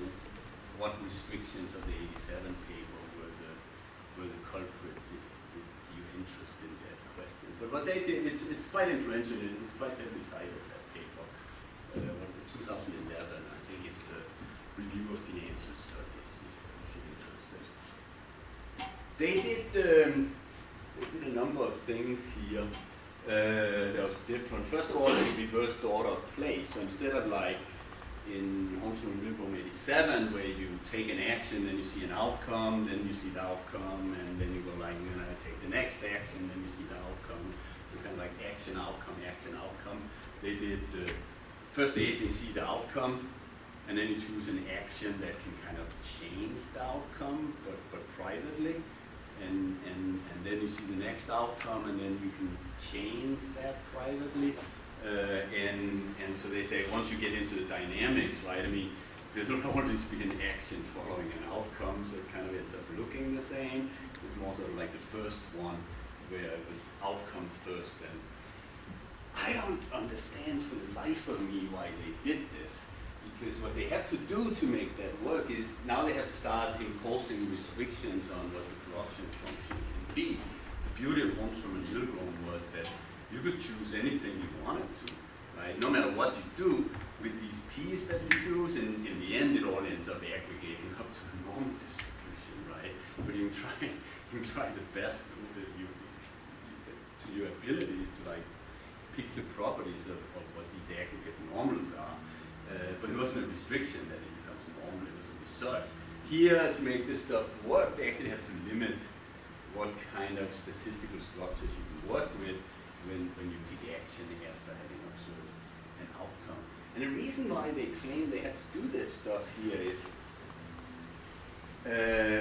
what restrictions of the 87 paper were the culprits if you're interested in that question. But what they did, it's quite influential, it's quite heavily cited, that paper, 2011, I think it's a review of financial studies, if you're interested. They did a number of things here that was different. First of all, they reversed the order of play. So instead of like in Holmström and Milgrom 87, where you take an action, then you see an outcome, then you see the outcome, and then you go like, then I take the next action, then you see the outcome. So kind of like action, outcome. They did, first the agency, the outcome, and then you choose an action that can kind of change the outcome, but privately. And then you see the next outcome, and then you can change that privately. And so they say once you get into the dynamics, right, I mean, there will always be an action following an outcome, so it kind of ends up looking the same. It's more sort of like the first one, where it was outcome first, and I don't understand for the life of me why they did this, because what they have to do to make that work is now they have to start imposing restrictions on what the corruption function can be. The beauty of Holmström and Milgrom was that you could choose anything you wanted to, right? No matter what you do with these P's that you choose, and in the end it all ends up aggregating up to the normal distribution, right? But you can try the best to your abilities to like pick the properties of what these aggregate normals are. But it wasn't a restriction that it becomes normal, it was a result. Here, to make this stuff work, they actually have to limit what kind of statistical structures you can work with when you pick action after having observed an outcome. And the reason why they claim they had to do this stuff here is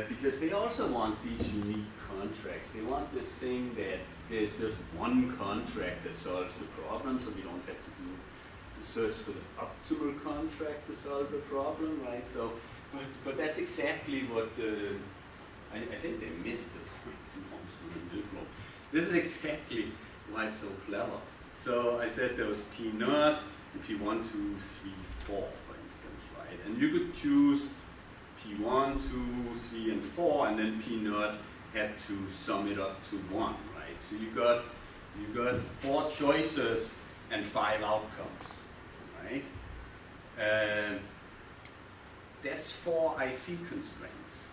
because they also want these unique contracts. They want this thing that there's just one contract that solves the problem, so we don't have to do search for the optimal contract to solve the problem, right? So, but that's exactly what I think they missed the point in Holmström and Milgrom. This is exactly why it's so clever. So I said there was P naught, and P1, 2, 3, 4, for instance, right? And you could choose P1, 2, 3, and 4, and then P naught had to sum it up to 1, right? So you got 4 choices and 5 outcomes, right? That's 4 IC constraints.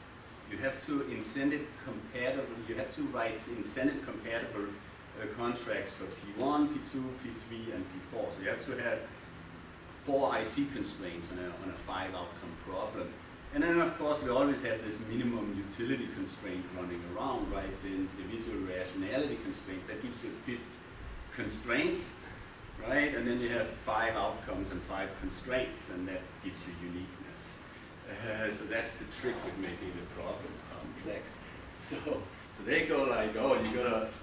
You have to incentive compatible, you have to write incentive compatible contracts for P1, P2, P3, and P4. So you have to have 4 IC constraints on a 5 outcome problem. And then of course we always have this minimum utility constraint running around, right? The individual rationality constraint, that gives you a 5th constraint, right? And then you have 5 outcomes and 5 constraints, and that gives you uniqueness. So that's the trick with making the problem complex. So they go like, oh,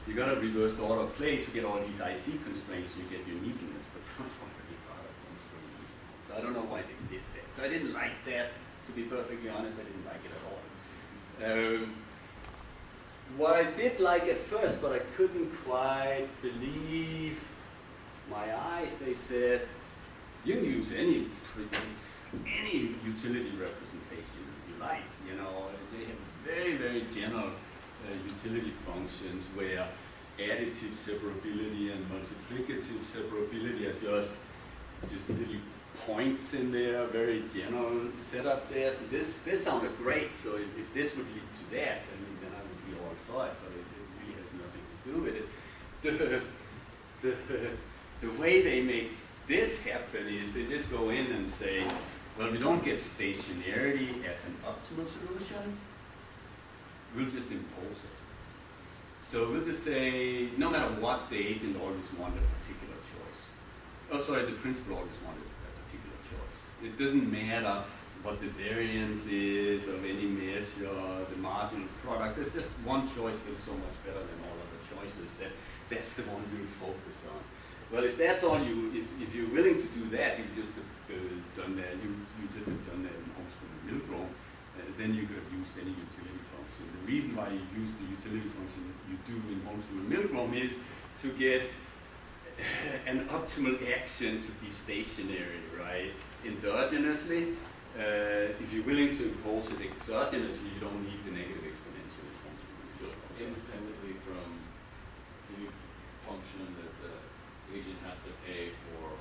you gotta reverse the order of play to get all these IC constraints, so you get uniqueness, but that was already part of Holmström. So I don't know why they did that. So I didn't like that. To be perfectly honest, I didn't like it at all. What I did like at first, but I couldn't quite believe my eyes, they said, you can use any any utility representation you like. You know, they have very, very general utility functions where additive separability and multiplicative separability are just little points in there, very general setup there. So this sounded great. So if this would lead to that, I mean, then I would be all for it. But it really has nothing to do with it. The way they make this happen is they just go in and say, well, we don't get stationarity as an optimal solution. We'll just impose it. So we'll just say, no matter what, the agent always wanted a particular choice. Oh, sorry, the principal always wanted a particular choice. It doesn't matter what the variance is of any measure, the marginal product. There's just one choice that's so much better than all other choices. That's the one we'll focus on. Well, if that's all if you're willing to do that, you just have done that. You just have done that in Holmstrom and Milgrom. Then you could have used any utility function. The reason why you use the utility function you do in Holmstrom and Milgrom is to get an optimal action to be stationary, right? Endogenously. If you're willing to impose it exogenously, you don't need the negative exponential in Holmstrom and Milgrom. Independently from any function that the agent has to pay for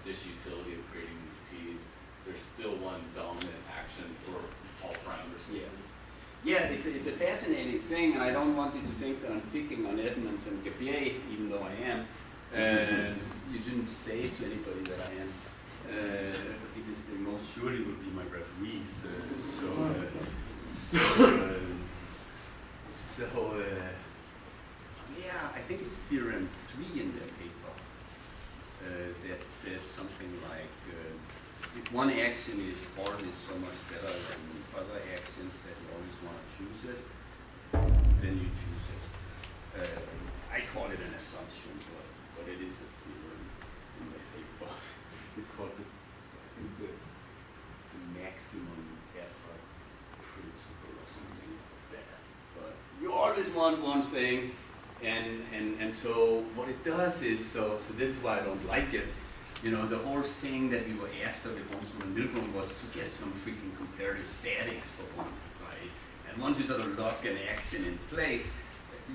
disutility of creating these P's, there's still one dominant action for all parameters. Yeah, it's a fascinating thing, and I don't want you to think that I'm picking on Edmonds and Gabier, even though I am. You didn't say to anybody that I am, because they most surely would be my referees. Yeah, I think it's theorem 3 in their paper that says something like, if one action is always so much better than other actions that you always want to choose it, then you choose it. I call it an assumption, but it is a theorem in the paper. It's called the maximum effort principle or something like that. But you always want one thing, and so what it does is, so this is why I don't like it. You know, the whole thing that we were after with Holmstrom and Milgrom was to get some freaking comparative statics for once, right? And once you sort of lock an action in place,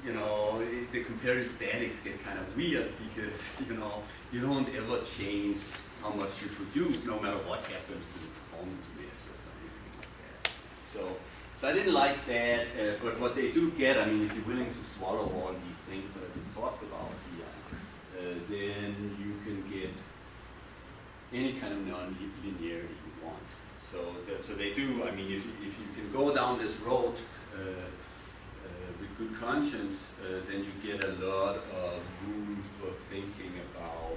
you know, the comparative statics get kind of weird because, you know, you don't ever change how much you produce no matter what happens to the performance measures or anything like that. So I didn't like that, but what they do get, I mean, if you're willing to swallow all these things that I just talked about here, then you can get any kind of non-linearity you want. So they do, I mean, if you can go down this road with good conscience, then you get a lot of room for thinking about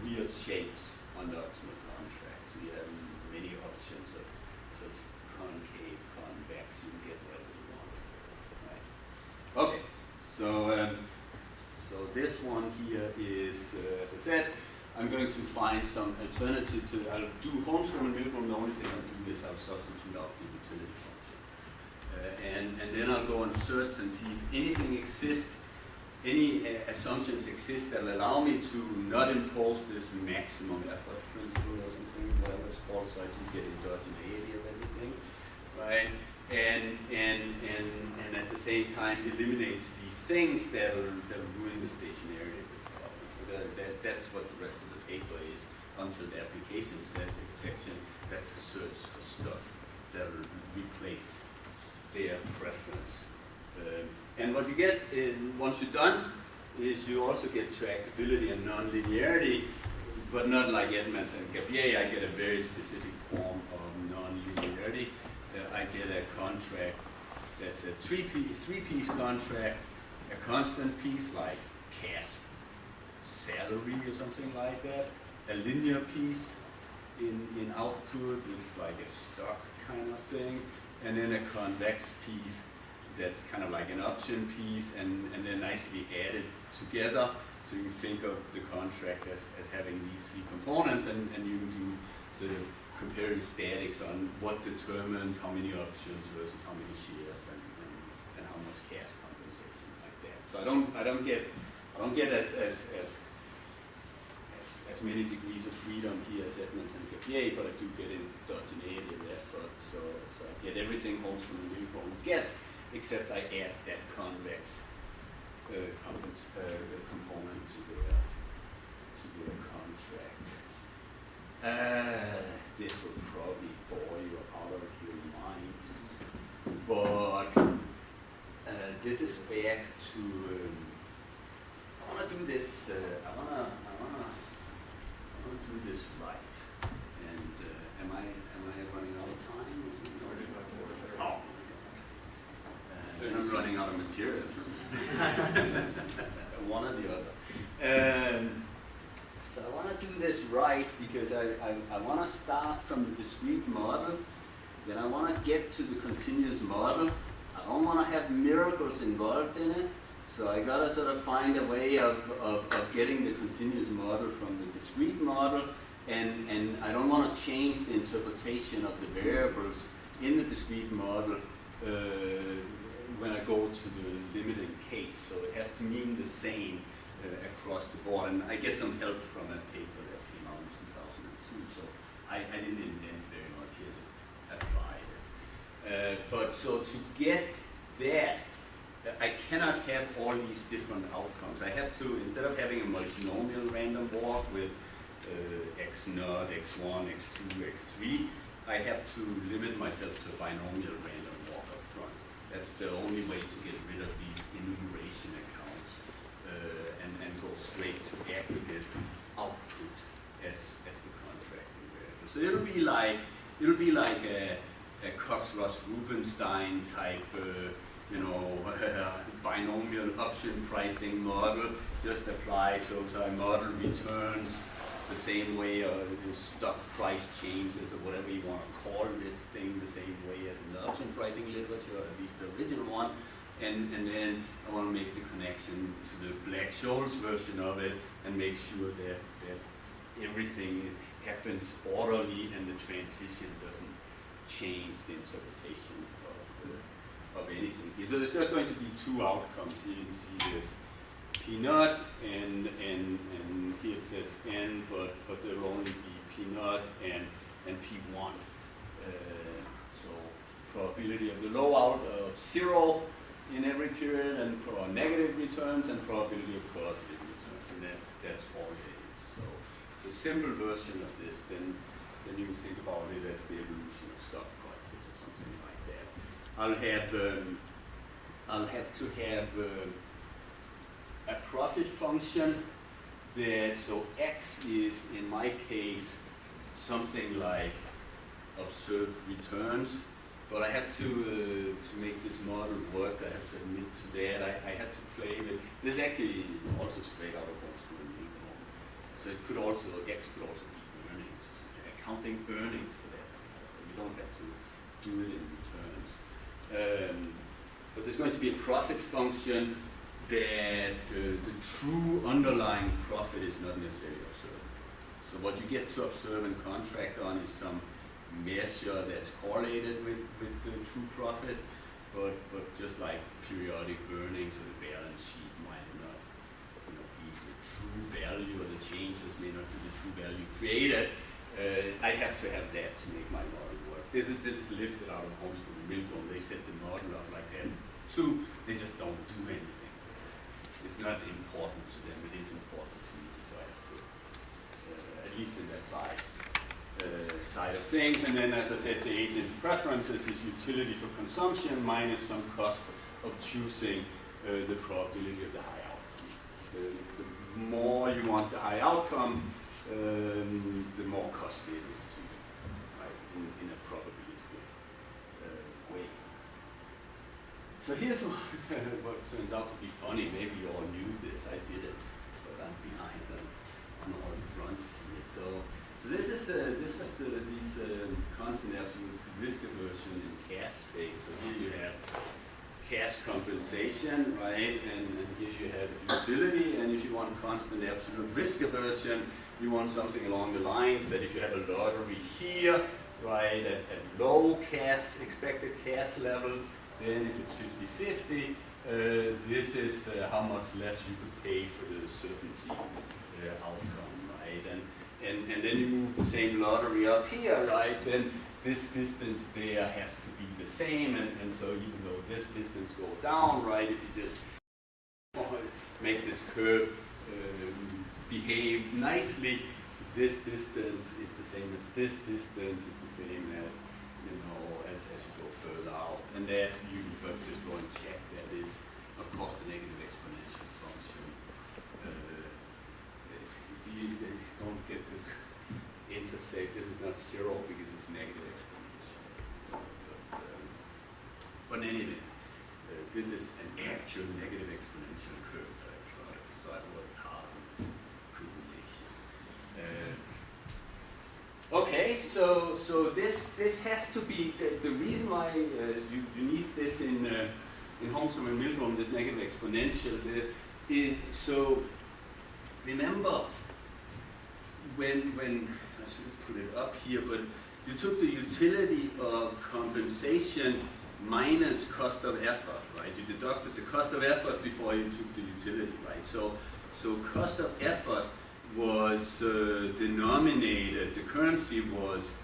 weird shapes on the optimal contracts. We have many options of sort of concave, convex, you can get whatever you want. Right. Okay, so this one here is, as I said, I'm going to find some alternative to, I'll do Holmstrom and Milgrom. The only thing I'll do is I'll substitute out the utility function. And then I'll go and search and see if anything exists, any assumptions exist that allow me to not impose this maximum effort principle or something, whatever it's called, so I can get endogeneity of everything, right? And at the same time eliminates these things that are ruining the stationarity of the problem. So that's what the rest of the paper is until the application section. That's a search for stuff that will replace their preference. And what you get once you're done is you also get tractability and non-linearity, but not like Edmonds and Gabier. I get a very specific form of non-linearity. I get a contract that's a three-piece contract, a constant piece like cash salary or something like that, a linear piece in output, which is like a stock kind of thing, and then a convex piece that's kind of like an option piece, and they're nicely added together. So you think of the contract as having these 3 components, and you do sort of comparing statics on what determines how many options versus how many shares and how much cash compensation like that. So I don't get as as many degrees of freedom here as Edmonds and KPA, but I do get endogeneity of effort, so I get everything Holmstrom and Milgrom gets, except I add that convex component to their contract. This will probably bore you out of your mind, but this is back to. I want to do this. I want to do this right. And am I running out of time? Oh, then I'm running out of material. One or the other. So I want to do this right because I want to start from the discrete model. Then I want to get to the continuous model. I don't want to have miracles involved in it. So I gotta sort of find a way of getting the continuous model from the discrete model, and I don't want to change the interpretation of the variables in the discrete model when I go to the limiting case. So it has to mean the same across the board. And I get some help from a paper that came out in 2002. So I didn't invent very much here, just applied it. But so to get that, I cannot have all these different outcomes. I have to, instead of having a multinomial random walk with x0, x1, x2, x3, I have to limit myself to a binomial random walk up front. That's the only way to get rid of these enumeration accounts and go straight to aggregate output as the contracting variable. So it'll be like a Cox-Ross-Rubinstein type binomial option pricing model, just apply total model returns the same way, or stock price changes, or whatever you want to call this thing, the same way as in the option pricing literature, or at least the original one. And then I want to make the connection to the Black-Scholes version of it and make sure that everything happens orderly and the transition doesn't change the interpretation of anything. So there's just going to be two outcomes here. You can see this P naught and here it says N, but there will only be P naught and P1. So probability of the low out of 0 in every period, and negative returns, and probability of positive returns, and that's all it is. So simple version of this, then you can think about it as the evolution of stock prices or something like that. I'll have to have a profit function that, so x is in my case something like observed returns, but I have to make this model work, I have to admit to that. I have to play with, this is actually also straight out of Holmstrom and Milgrom. So it could also, x could also be earnings, accounting earnings for that. So you don't have to do it in returns. But there's going to be a profit function that the true underlying profit is not necessarily observed. So what you get to observe and contract on is some measure that's correlated with the true profit, but just like periodic earnings or the balance sheet might not be the true value, or the changes may not be the true value created. I have to have that to make my model work. This is lifted out of Holmstrom and Milgrom. They set the model up like that too. They just don't do anything. It's not important to them. It is important to me, so I have to, at least in that side of things. And then, as I said, the agent's preferences is utility for consumption minus some cost of choosing the probability of the high outcome. The more you want the high outcome, the more costly it is to you, right, in a probabilistic way. So here's what turns out to be funny. Maybe you all knew this. I didn't, but I'm behind on all fronts here. So this was these constant absolute risk aversion in cash space. So here you have cash compensation, right, and here you have utility. And if you want constant absolute risk aversion, you want something along the lines that if you have a lottery here, right, at low cash, expected cash levels, then if it's 50-50, this is how much less you could pay for the certainty outcome, right? right? And then you move the same lottery up here, right? Then this distance there has to be the same, and so even though this distance go down, right? If you just make this curve behave nicely, this distance is the same as this distance is the same as, you know, as you go further out. And that you just go and check that is, of course, the negative exponential function. Don't get the intersect. This is not zero because it's negative exponential. But anyway, this is an actual negative exponential curve that I tried, so I worked hard on this presentation. Okay, so this has to be the reason why you need this in Holmstrom and Milgrom, this negative exponential, is so remember when I should put it up here, but you took the utility of compensation minus cost of effort, right? You deducted the cost of effort before you took the utility, right? So cost of effort was denominated, the currency was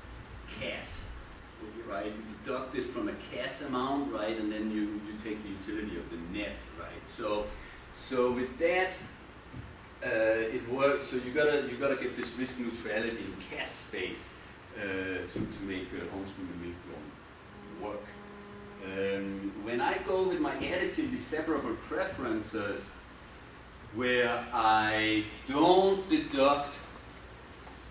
CAS, right? You deduct it from a CAS amount, right? And then you take the utility of the net, right? So with that, it works. So you gotta get this risk neutrality in CAS space to make Holmstrom and Milgrom work. When I go with my additively separable preferences, where I don't deduct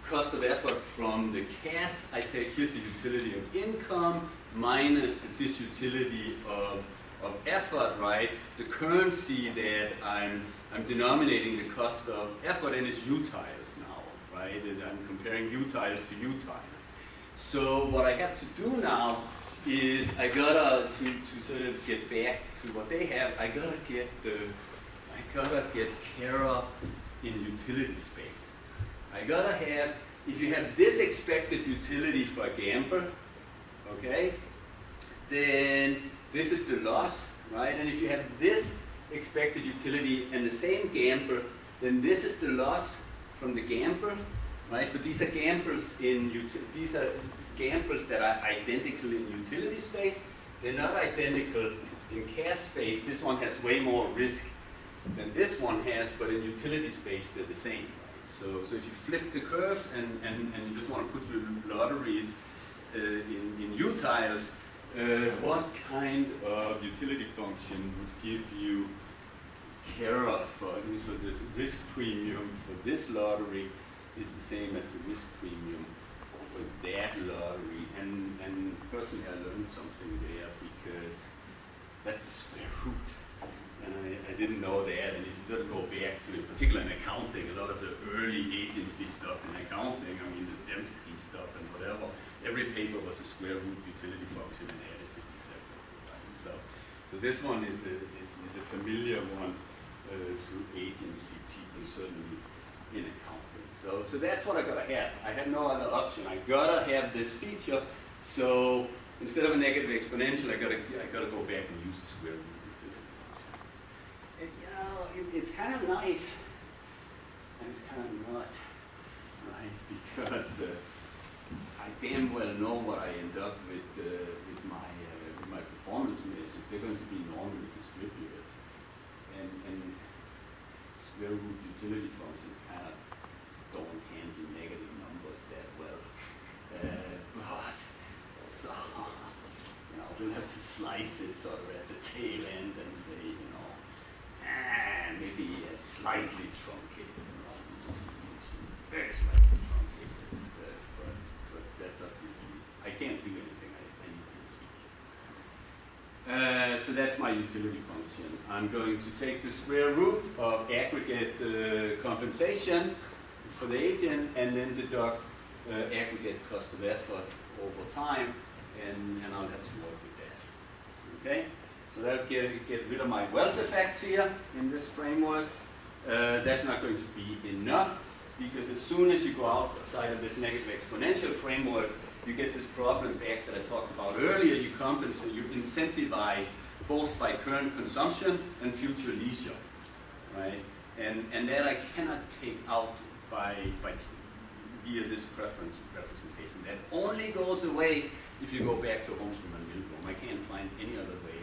cost of effort from the CAS, I take here's the utility of income minus the disutility of effort, right? The currency that I'm denominating the cost of effort in is utiles now, right? And I'm comparing utiles to utiles. So what I have to do now is I gotta to sort of get back to what they have. I gotta get Kara in utility space. I gotta have, if you have this expected utility for a gamble, okay, then this is the loss, right? And if you have this expected utility and the same gamble, then this is the loss from the gamble, right? But these are gambles these are gambles that are identical in utility space. They're not identical in CAS space. This one has way more risk than this one has, but in utility space they're the same. Right? So if you flip the curves and you just want to put your lotteries in utiles, what kind of utility function would give you Kara for, so this risk premium for this lottery is the same as the risk premium for that lottery. And personally I learned something there because that's the square root. And I didn't know that, and if you sort of go back to, in particular in accounting, a lot of the early agency stuff in accounting, I mean the Dembski stuff and whatever, every paper was a square root utility function and additively separable, right? So this one is a familiar one to agency people, certainly in accounting. So that's what I gotta have. I have no other option. I gotta have this feature. So instead of a negative exponential, I gotta go back and use the square root. And, you know, it's kind of nice, and it's kind of not, right? Because I damn well know what I end up with my performance measures. They're going to be normally distributed, and square root utility functions kind of don't handle negative numbers that well. But so, you know, we'll have to slice it sort of at the tail end and say, you know, maybe a slightly truncated distribution, very slightly truncated, but that's obviously, I can't do anything, I need this feature. So that's my utility function. I'm going to take the square root of aggregate compensation for the agent and then deduct aggregate cost of effort over time, and I'll have to work with that, okay? So that'll get rid of my wealth effects here in this framework. That's not going to be enough, because as soon as you go outside of this negative exponential framework, you get this problem back that I talked about earlier. You compensate, you incentivize both by current consumption and future leisure, right? And that I cannot take out via this preference representation. That only goes away if you go back to Holmstrom and Milgrom. I can't find any other way.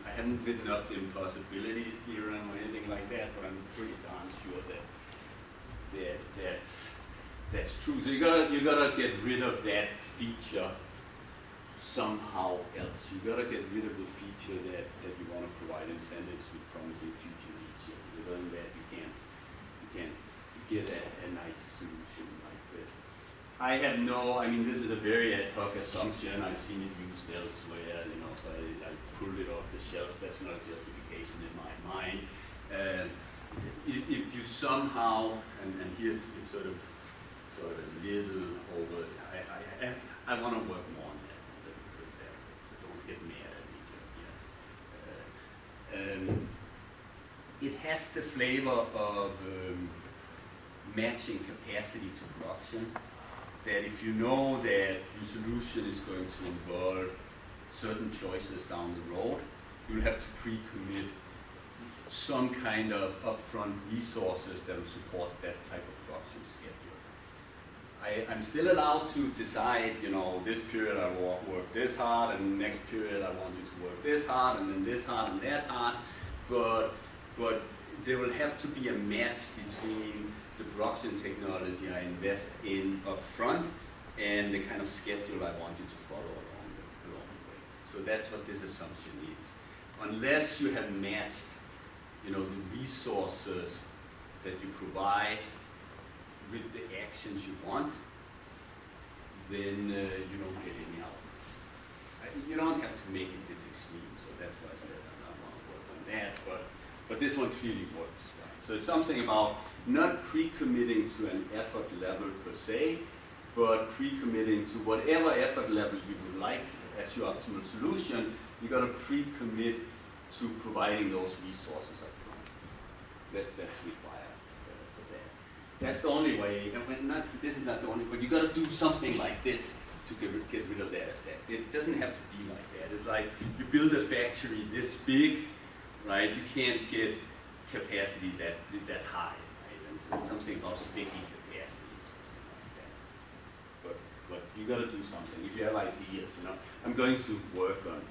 I haven't written up the impossibility theorem or anything like that, but I'm pretty darn sure that's true. So you gotta get rid of that feature somehow else. You gotta get rid of the feature that you want to provide incentives with promising future needs. Because other than that, you can't get a nice solution like this. I mean, this is a very ad hoc assumption. I've seen it used elsewhere, so I pulled it off the shelf. That's not a justification in my mind. If you somehow, and here's it's sort of a little over, I want to work more on that, so don't get mad at me just yet. It has the flavor of matching capacity to production, that if you know that your solution is going to involve certain choices down the road, you'll have to pre-commit some kind of upfront resources that will support that type of production schedule. I'm still allowed to decide, this period I will work this hard, and next period I want you to work this hard, and then this hard and that hard, but there will have to be a match between the production technology I invest in upfront and the kind of schedule I want you to follow along the way. So that's what this assumption is. Unless you have matched, the resources that you provide with the actions you want, then you don't get any output. You don't have to make it this extreme, so that's why I said I don't want to work on that, but this one clearly works. Right? So it's something about not pre-committing to an effort level per se, but pre-committing to whatever effort level you would like as your optimal solution. You got to pre-commit to providing those resources up front. That's required for that. That's the only way, and this is not the only way, but you got to do something like this to get rid of that effect. It doesn't have to be like that. It's like you build a factory this big, right? You can't get capacity that high, right? And so something about sticky capacity or something like that. But you got to do something. If you have ideas, I'm going to work on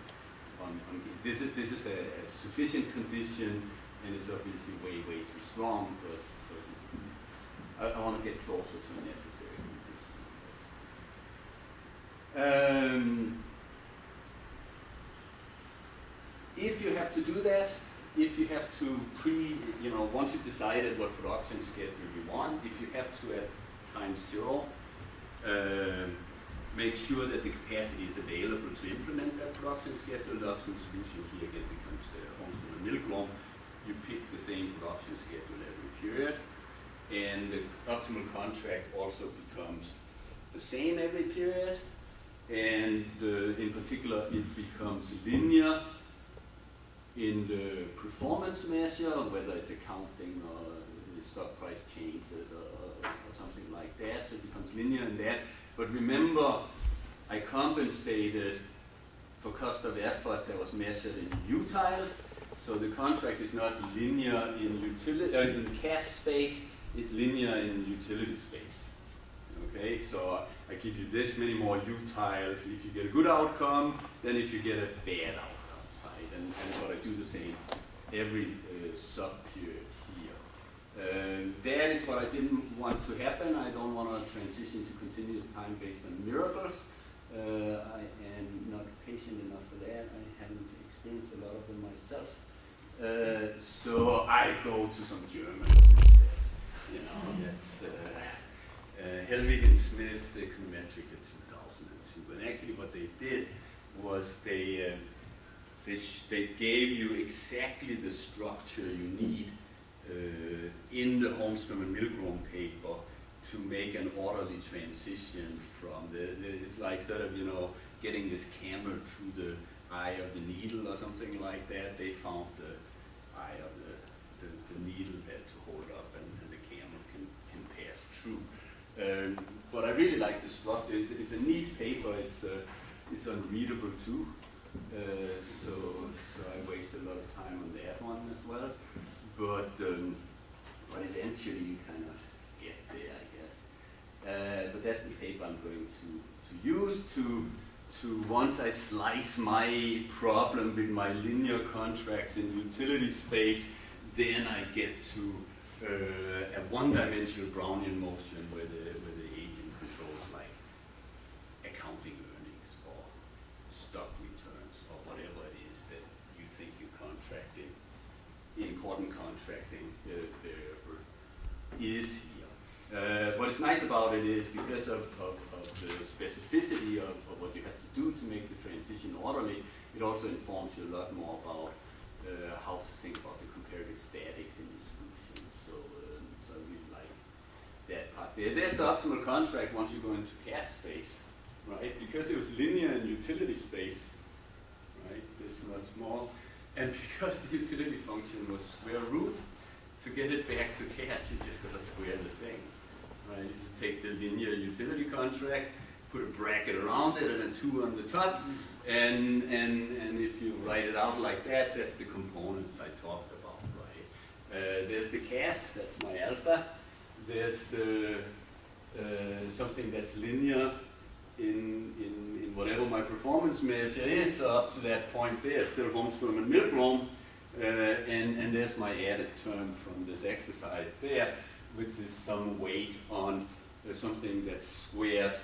this is a sufficient condition, and it's obviously way too strong, but I want to get closer to a necessary condition. If you have to do that, if you have to once you've decided what production schedule you want, if you have to at time 0 make sure that the capacity is available to implement that production schedule, the optimal solution here again becomes Holmstrom and Milgrom. You pick the same production schedule every period, and the optimal contract also becomes the same every period, and in particular it becomes linear in the performance measure, whether it's accounting or the stock price changes or something like that, so it becomes linear in that. But remember, I compensated for cost of effort that was measured in utiles, so the contract is not linear in cash space, it's linear in utility space. Okay, so I give you this many more utiles if you get a good outcome than if you get a bad outcome, right? And but I do the same every sub-period here. That is what I didn't want to happen. I don't want to transition to continuous time based on miracles. I am not patient enough for that. I haven't experienced a lot of them myself. So I go to some Germans instead. That's Helwig and Smith's Econometrica 2002. And actually what they did was they gave you exactly the structure you need in the Holmstrom and Milgrom paper to make an orderly transition from it's like sort of, getting this camel through the eye of the needle or something like that. They found the eye of the needle there to hold up, and the camel can pass through. But I really like the structure. It's a neat paper. It's unreadable too. So I wasted a lot of time on that one as well. But eventually you kind of get there, I guess. But that's the paper I'm going to use to once I slice my problem with my linear contracts in utility space, then I get to a one-dimensional Brownian motion where the agent controls like accounting earnings or stock returns or whatever it is that you think you're contracting. The important contracting is here. What's nice about it is because of the specificity of what you have to do to make the transition orderly, it also informs you a lot more about how to think about the comparative statics in your solution. So I really like that part there. There's the optimal contract once you go into cash space, right? Because it was linear in utility space, right? This much more. And because the utility function was square root, to get it back to cash, you just gotta square the thing, right? You just take the linear utility contract, put a bracket around it and a 2 on the top, and if you write it out like that, that's the components I talked about, right? There's the cash, that's my alpha. There's the something that's linear in whatever my performance measure is up to that point there, still Holmström and Milgrom, and there's my added term from this exercise there, which is some weight on something that's squared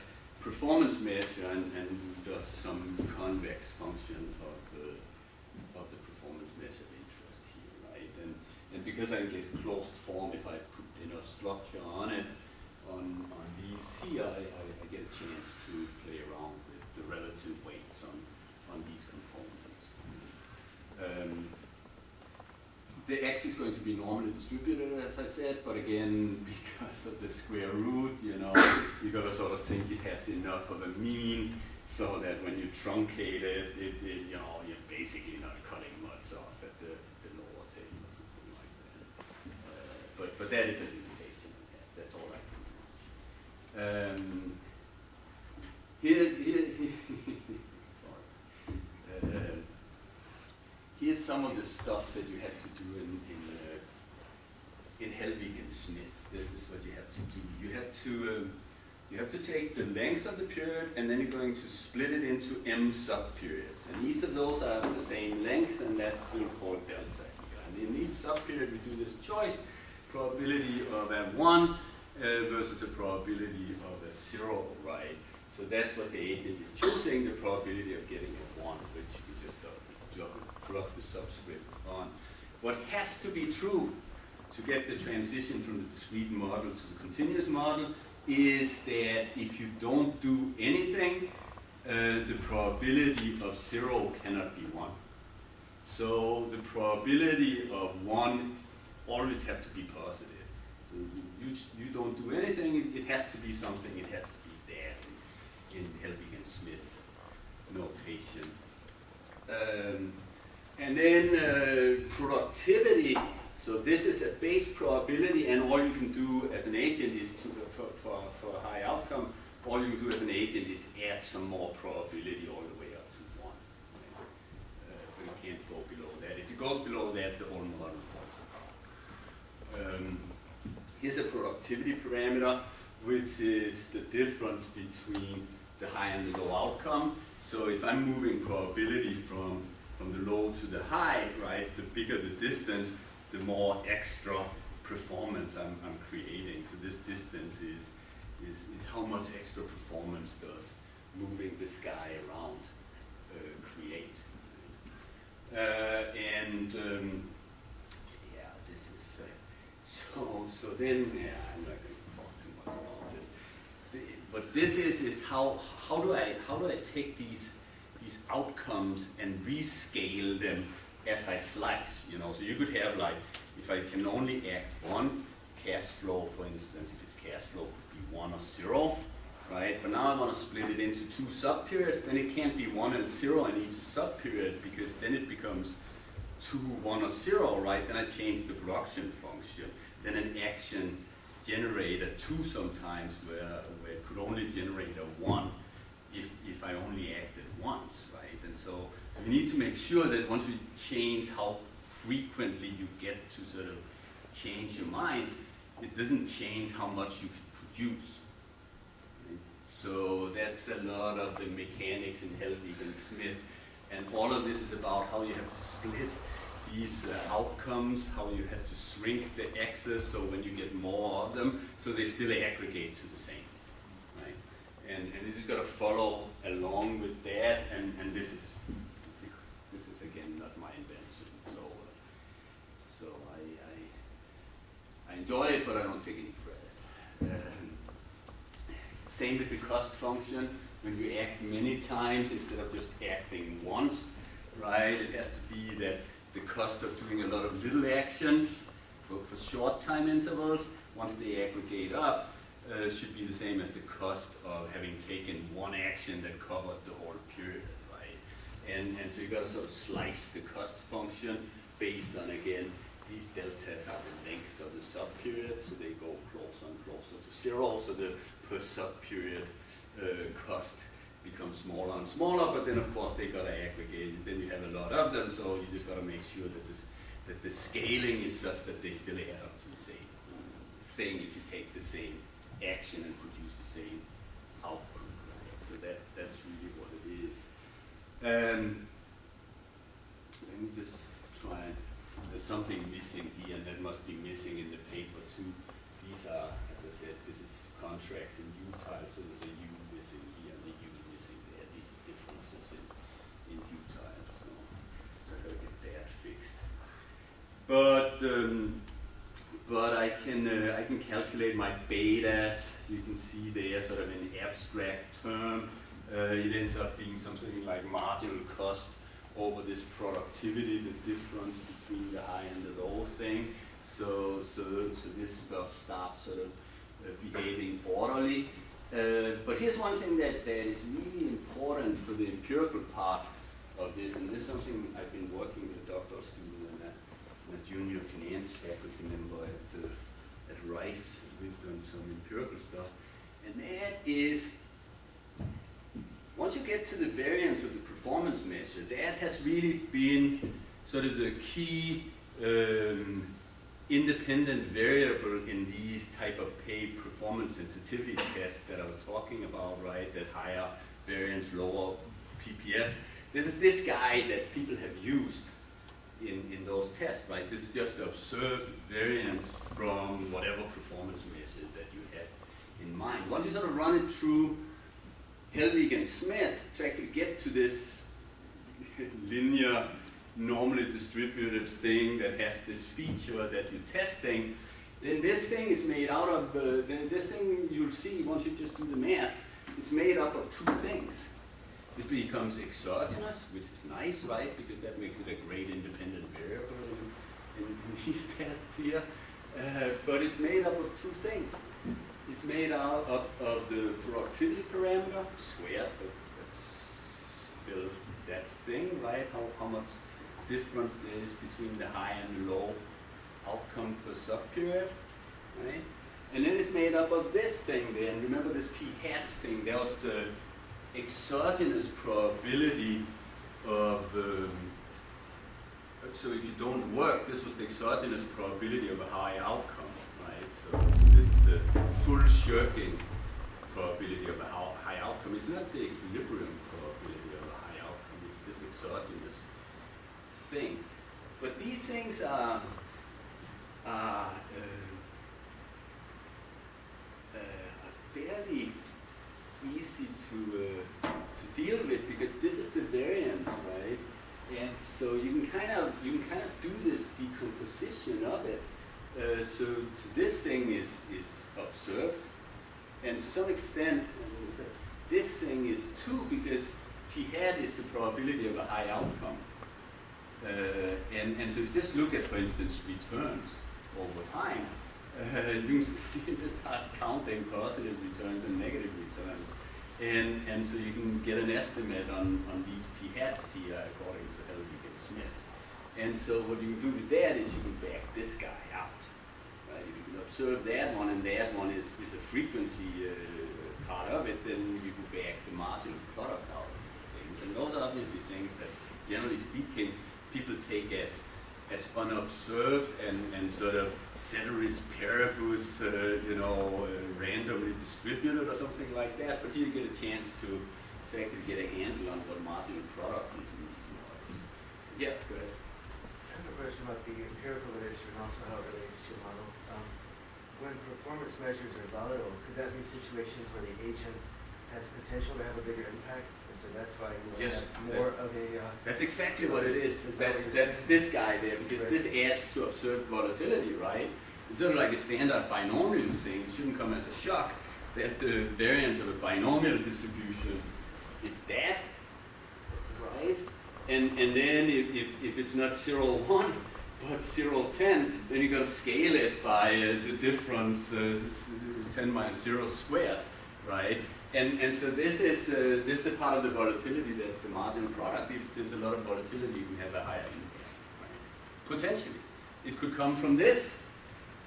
performance measure and does some convex function of the performance measure of interest here, right? And because I get closed form, if I put enough structure on it, on these here, I get a chance to play around with the relative weights on these components. The x is going to be normally distributed, as I said, but again, because of the square root, you know, you gotta sort of think it has enough of a mean so that when you truncate it, you know, you're basically not cutting much off at the lower table or something like that. But that is a limitation. That's all I can do. Here's some of the stuff that you have to do in Helbig and Smith. This is what you have to do. You have to take the length of the period, and then you're going to split it into m subperiods. And each of those are the same length, and that we'll call delta here. And in each subperiod, we do this choice, probability of a 1 versus a probability of a 0, right? So that's what the agent is choosing, the probability of getting a 1, which you just plug the subscript on. What has to be true to get the transition from the discrete model to the continuous model is that if you don't do anything, the probability of 0 cannot be 1. So the probability of 1 always has to be positive. So you don't do anything, it has to be something, it has to be there in Helbig and Smith notation. And then productivity. So this is a base probability, and all you can do as an agent is for a high outcome, all you can do as an agent is add some more probability all the way up to 1. Right? But you can't go below that. If it goes below that, the whole model falls apart. Here's a productivity parameter, which is the difference between the high and the low outcome. So if I'm moving probability from the low to the high, right, the bigger the distance, the more extra performance I'm creating. So this distance is how much extra performance does moving this guy around create. Yeah, this is so then I'm not going to talk too much about this. But this is how do I take these outcomes and rescale them as I slice, you know? So you could have, like, if I can only act one cash flow, for instance, if it's cash flow, could be 1 or 0, right? But now I want to split it into 2 subperiods, then it can't be 1 and 0 in each subperiod, because then it becomes 2, 1 or 0, right? Then I change the production function. Then an action generator 2 sometimes where it could only generate a 1 if I only acted once, right? And so you need to make sure that once we change how frequently you get to sort of change your mind, it doesn't change how much you can produce. Right? So that's a lot of the mechanics in Helvig and Smith, and all of this is about how you have to split these outcomes, how you have to shrink the excess so when you get more of them, so they still aggregate to the same, right? And this is going to follow along with that, and this is again not my invention, so I enjoy it, but I don't take any credit. Same with the cost function. When you act many times instead of just acting once, right? It has to be that the cost of doing a lot of little actions for short time intervals, once they aggregate up, should be the same as the cost of having taken one action that covered the whole period, right? And so you got to sort of slice the cost function based on, again, these deltas are the lengths of the sub-period, so they go closer and closer to zero, so the per sub-period cost becomes smaller and smaller, but then of course they got to aggregate, and then you have a lot of them, so you just got to make sure that the scaling is such that they still add up to the same thing if you take the same action and produce the same output, right? So that's really what it is. Let me just try, there's something missing here, and that must be missing in the paper too. These are, as I said, this is contracts in U tiles, so there's a U missing here and a U missing there. These are differences in U tiles, so I gotta get that fixed. But I can calculate my betas. You can see there sort of an abstract term. It ends up being something like marginal cost over this productivity, the difference between the high and the low thing. So this stuff starts sort of behaving orderly. But here's one thing that is really important for the empirical part of this, and this is something I've been working with a doctoral student and a junior finance faculty member at Rice. We've done some empirical stuff, and that is, once you get to the variance of the performance measure, that has really been sort of the key independent variable in these type of pay performance sensitivity tests that I was talking about, right? That higher variance, lower PPS. This is this guy that people have used in those tests, right? This is just the observed variance from whatever performance measure that you have in mind. Once you sort of run it through Helvig and Smith to actually get to this linear, normally distributed thing that has this feature that you're testing, then this thing is made out of, then this thing you'll see once you just do the math, it's made up of two things. It becomes exogenous, which is nice, right? Because that makes it a great independent variable in these tests here. But it's made up of two things. It's made out of the productivity parameter, squared, but that's still that thing, right? How much difference there is between the high and the low outcome per sub-period, right? And then it's made up of this thing there, and remember this p hat thing, that was the exogenous probability of, so if you don't work, this was the exogenous probability of a high outcome, right? So this is the full shirking probability of a high outcome. It's not the equilibrium probability of a high outcome, it's this exogenous thing. But these things are fairly easy to deal with, because this is the variance, right? And so you can kind of do this decomposition of it. So this thing is observed, and to some extent, this thing is too, because p hat is the probability of a high outcome. And so if you just look at, for instance, returns over time, you can just start counting positive returns and negative returns. And so you can get an estimate on these p hats here according to Helvig and Smith. And so what you can do with that is you can back this guy out. Right? If you can observe that one and that one is a frequency part of it, then you can back the marginal product out of these things. And those are obviously things that, generally speaking, people take as as unobserved and sort of ceteris paribus, randomly distributed or something like that. But here you get a chance to actually get a handle on what marginal product is in these models. Yeah, go ahead. I have a question about the empirical literature and also how it relates to a model. When performance measures are volatile, could that be situations where the agent has potential to have a bigger impact, and so that's why you will Yes, have more of a... That's exactly what it is. Is that what you're That's saying? this guy there, because this adds to observed volatility, right? It's sort of like a standard binomial thing. It shouldn't come as a shock that the variance of a binomial distribution is that, right? And then if it's not 0, 1, but 0, 10, then you got to scale it by the difference 10 minus 0 squared, right? And so this is the part of the volatility that's the marginal product. If there's a lot of volatility, you can have a higher impact, right? Potentially. It could come from this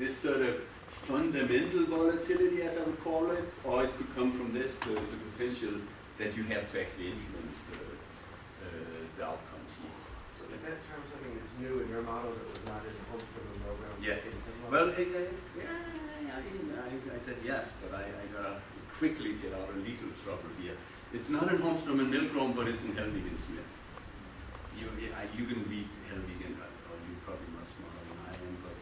sort of fundamental volatility, as I would call it, or it could come from this, the potential that you have to actually influence the outcomes here. So is that term something that's new in your model that was not in the Holmstrom and Milgram? Yeah. Well, I said yes, but I gotta quickly get out of legal trouble here. It's not in Holmstrom and Milgram, but it's in Helvig and Smith. You can read Helvig and, or you're probably much smarter than I am, but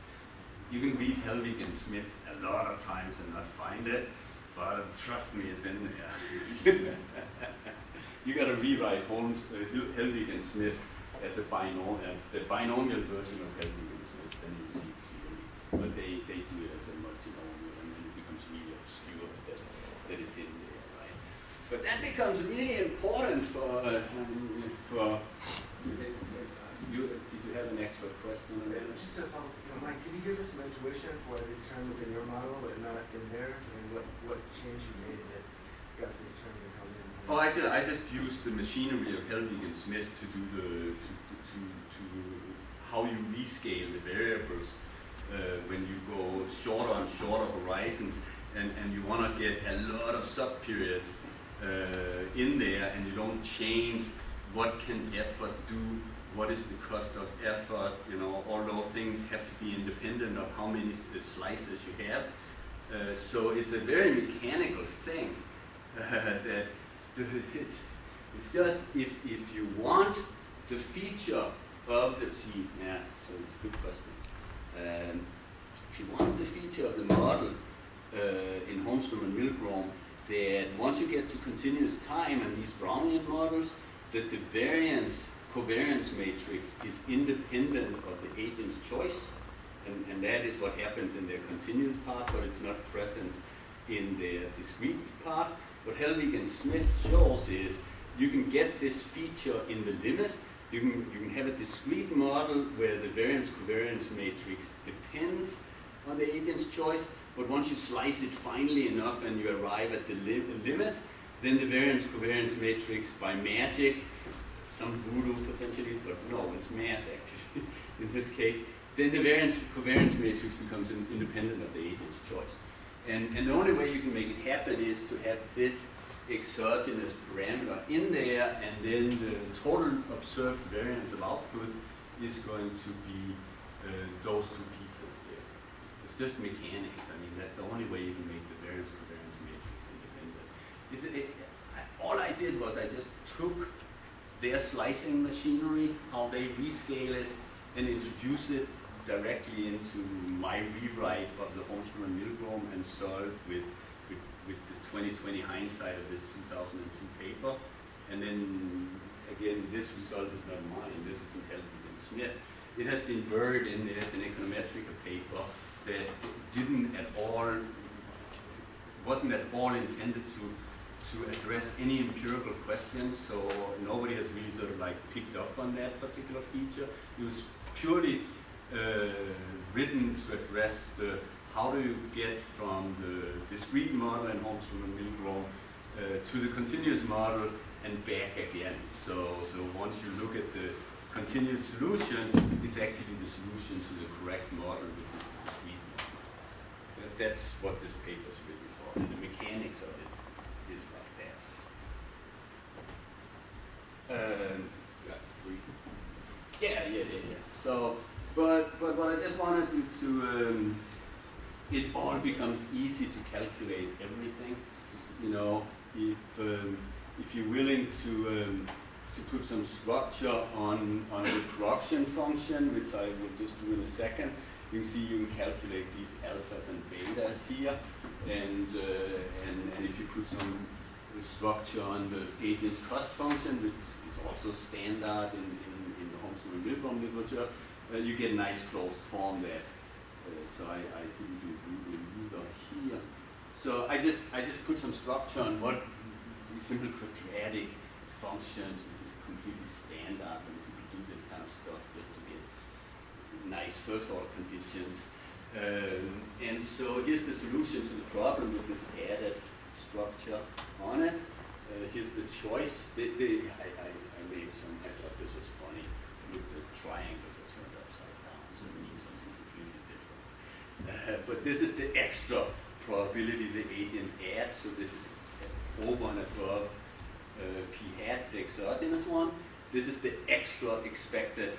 you can read Helvig and Smith a lot of times and not find it, but trust me, it's in there. You gotta rewrite Helvig and Smith as a binomial, the binomial version of Helvig and Smith, then you see it clearly. But they do it as a multinomial, and then it becomes really obscure that it's in there, right? But that becomes really important for did you have an extra question on that? Just to follow, Mike, can you give us some intuition for why this term is in your model and not in theirs? I mean, what change you made that got this term to come in? Oh, I just used the machinery of Helvig and Smith to do to how you rescale the variables when you go shorter and shorter horizons, and you want to get a lot of subperiods in there, and you don't change what can effort do, what is the cost of effort, all those things have to be independent of how many slices you have. So it's a very mechanical thing that it's just if you want the feature of the so it's a good question. If you want the feature of the model in Holmstrom and Milgram, that once you get to continuous time and these Brownian models, that the covariance matrix is independent of the agent's choice, and that is what happens in their continuous part, but it's not present in their discrete part. What Helvig and Smith shows is you can get this feature in the limit. You can have a discrete model where the variance-covariance matrix depends on the agent's choice, but once you slice it finely enough and you arrive at the limit, then the variance-covariance matrix, by magic, some voodoo potentially, but no, it's math actually in this case, then the variance-covariance matrix becomes independent of the agent's choice. And the only way you can make it happen is to have this exogenous parameter in there, and then the total observed variance of output is going to be those two pieces there. It's just mechanics. I mean, that's the only way you can make the variance-covariance matrix independent. All I did was I just took their slicing machinery, how they rescale it, and introduce it directly into my rewrite of the Holmstrom and Milgram, and solved with the 2020 hindsight of this 2002 paper. And then again, this result is not mine. This is in Helvig and Smith. It has been buried in there as an econometric paper that wasn't at all intended to address any empirical questions. So nobody has really sort of like picked up on that particular feature. It was purely written to address how do you get from the discrete model in Holmstrom and Milgram to the continuous model and back again. So once you look at the continuous solution, it's actually the solution to the correct model, which is the discrete model. That's what this paper is written for, and the mechanics of it is like that. Yeah. So, but it all becomes easy to calculate everything. You know, if you're willing to put some structure on the production function, which I will just do in a second, you can see you can calculate these alphas and betas here, and if you put some structure on the agent's cost function, which is also standard in the Holmström and Milgram literature, you get a nice closed form there. So I didn't do either here. So I just put some structure on what simple quadratic functions, which is completely standard when people do this kind of stuff just to get nice first order conditions. And so here's the solution to the problem with this added structure on it. Here's the choice. I made some, I thought this was funny with the triangles that turned upside down, so it means something completely different. But this is the extra probability the agent adds, so this is over and above p hat, the exogenous one. This is the extra expected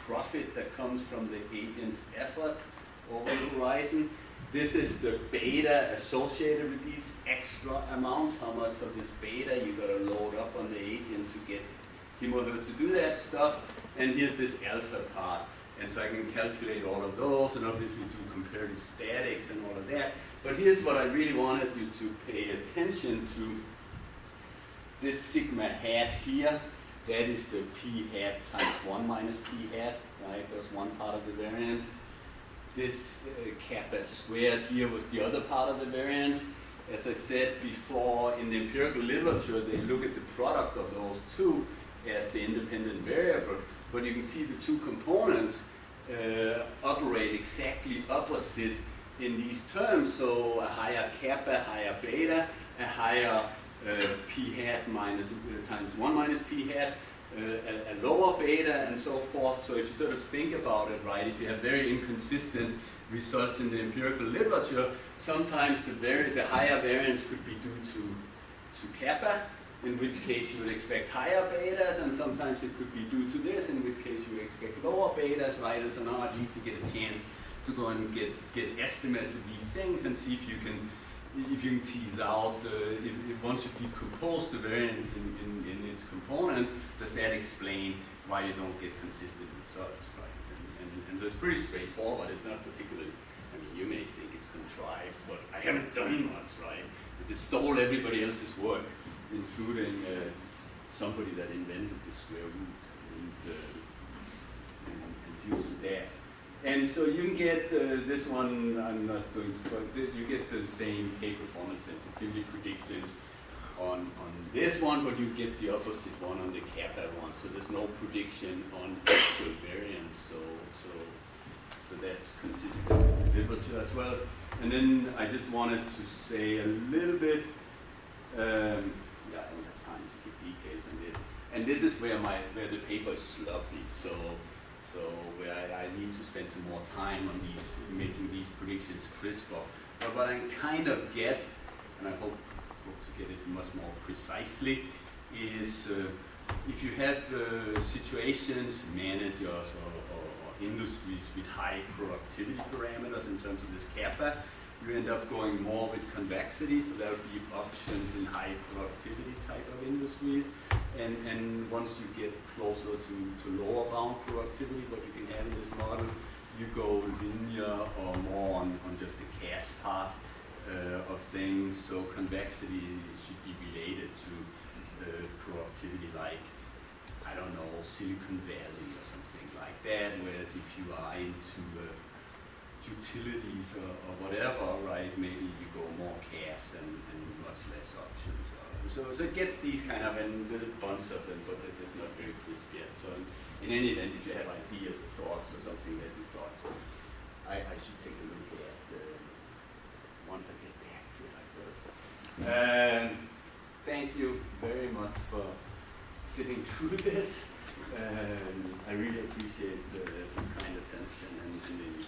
profit that comes from the agent's effort over the horizon. This is the beta associated with these extra amounts, how much of this beta you gotta load up on the agent to get him or her to do that stuff. And here's this alpha part. And so I can calculate all of those and obviously do comparative statics and all of that. But here's what I really wanted you to pay attention to. This sigma hat here, that is the p hat times 1 minus p hat, right? That's one part of the variance. This kappa squared here was the other part of the variance. As I said before, in the empirical literature, they look at the product of those two as the independent variable. But you can see the two components operate exactly opposite in these terms. So a higher kappa, higher beta, a higher p hat minus times 1 minus p hat, a lower beta, and so forth. So if you sort of think about it, right, if you have very inconsistent results in the empirical literature, sometimes the higher variance could be due to kappa, in which case you would expect higher betas, and sometimes it could be due to this, in which case you would expect lower betas, right? And so now at least you get a chance to go and get estimates of these things and see if you can tease out, if once you decompose the variance in its components, does that explain why you don't get consistent results, right? And so it's pretty straightforward. It's not particularly, I mean, you may think it's contrived, but I haven't done much, right? I just stole everybody else's work, including somebody that invented the square root and used that. And so you can get this one, I'm not going to talk, you get the same K-performance sensitivity predictions on this one, but you get the opposite one on the kappa one. So there's no prediction on actual variance, so that's consistent with the literature as well. And then I just wanted to say a little bit, yeah, I don't have time to give details on this. And this is where the paper is sloppy, so where I need to spend some more time on making these predictions crisper. But what I kind of get, and I hope to get it much more precisely, is if you have situations, managers or industries with high productivity parameters in terms of this kappa, you end up going more with convexity, so there will be options in high productivity type of industries. And once you get closer to lower bound productivity, what you can have in this model, you go linear or more on just the cash part of things. So convexity should be related to productivity, like, I don't know, Silicon Valley or something like that. Whereas if you are into utilities or whatever, right, maybe you go more cash and much less options. So it gets these kind of, and there's a bunch of them, but they're just not very crisp yet. So in any event, if you have ideas or thoughts or something that you thought I should take a look at once I get back to it, I will. Thank you very much for sitting through this. I really appreciate the kind attention and the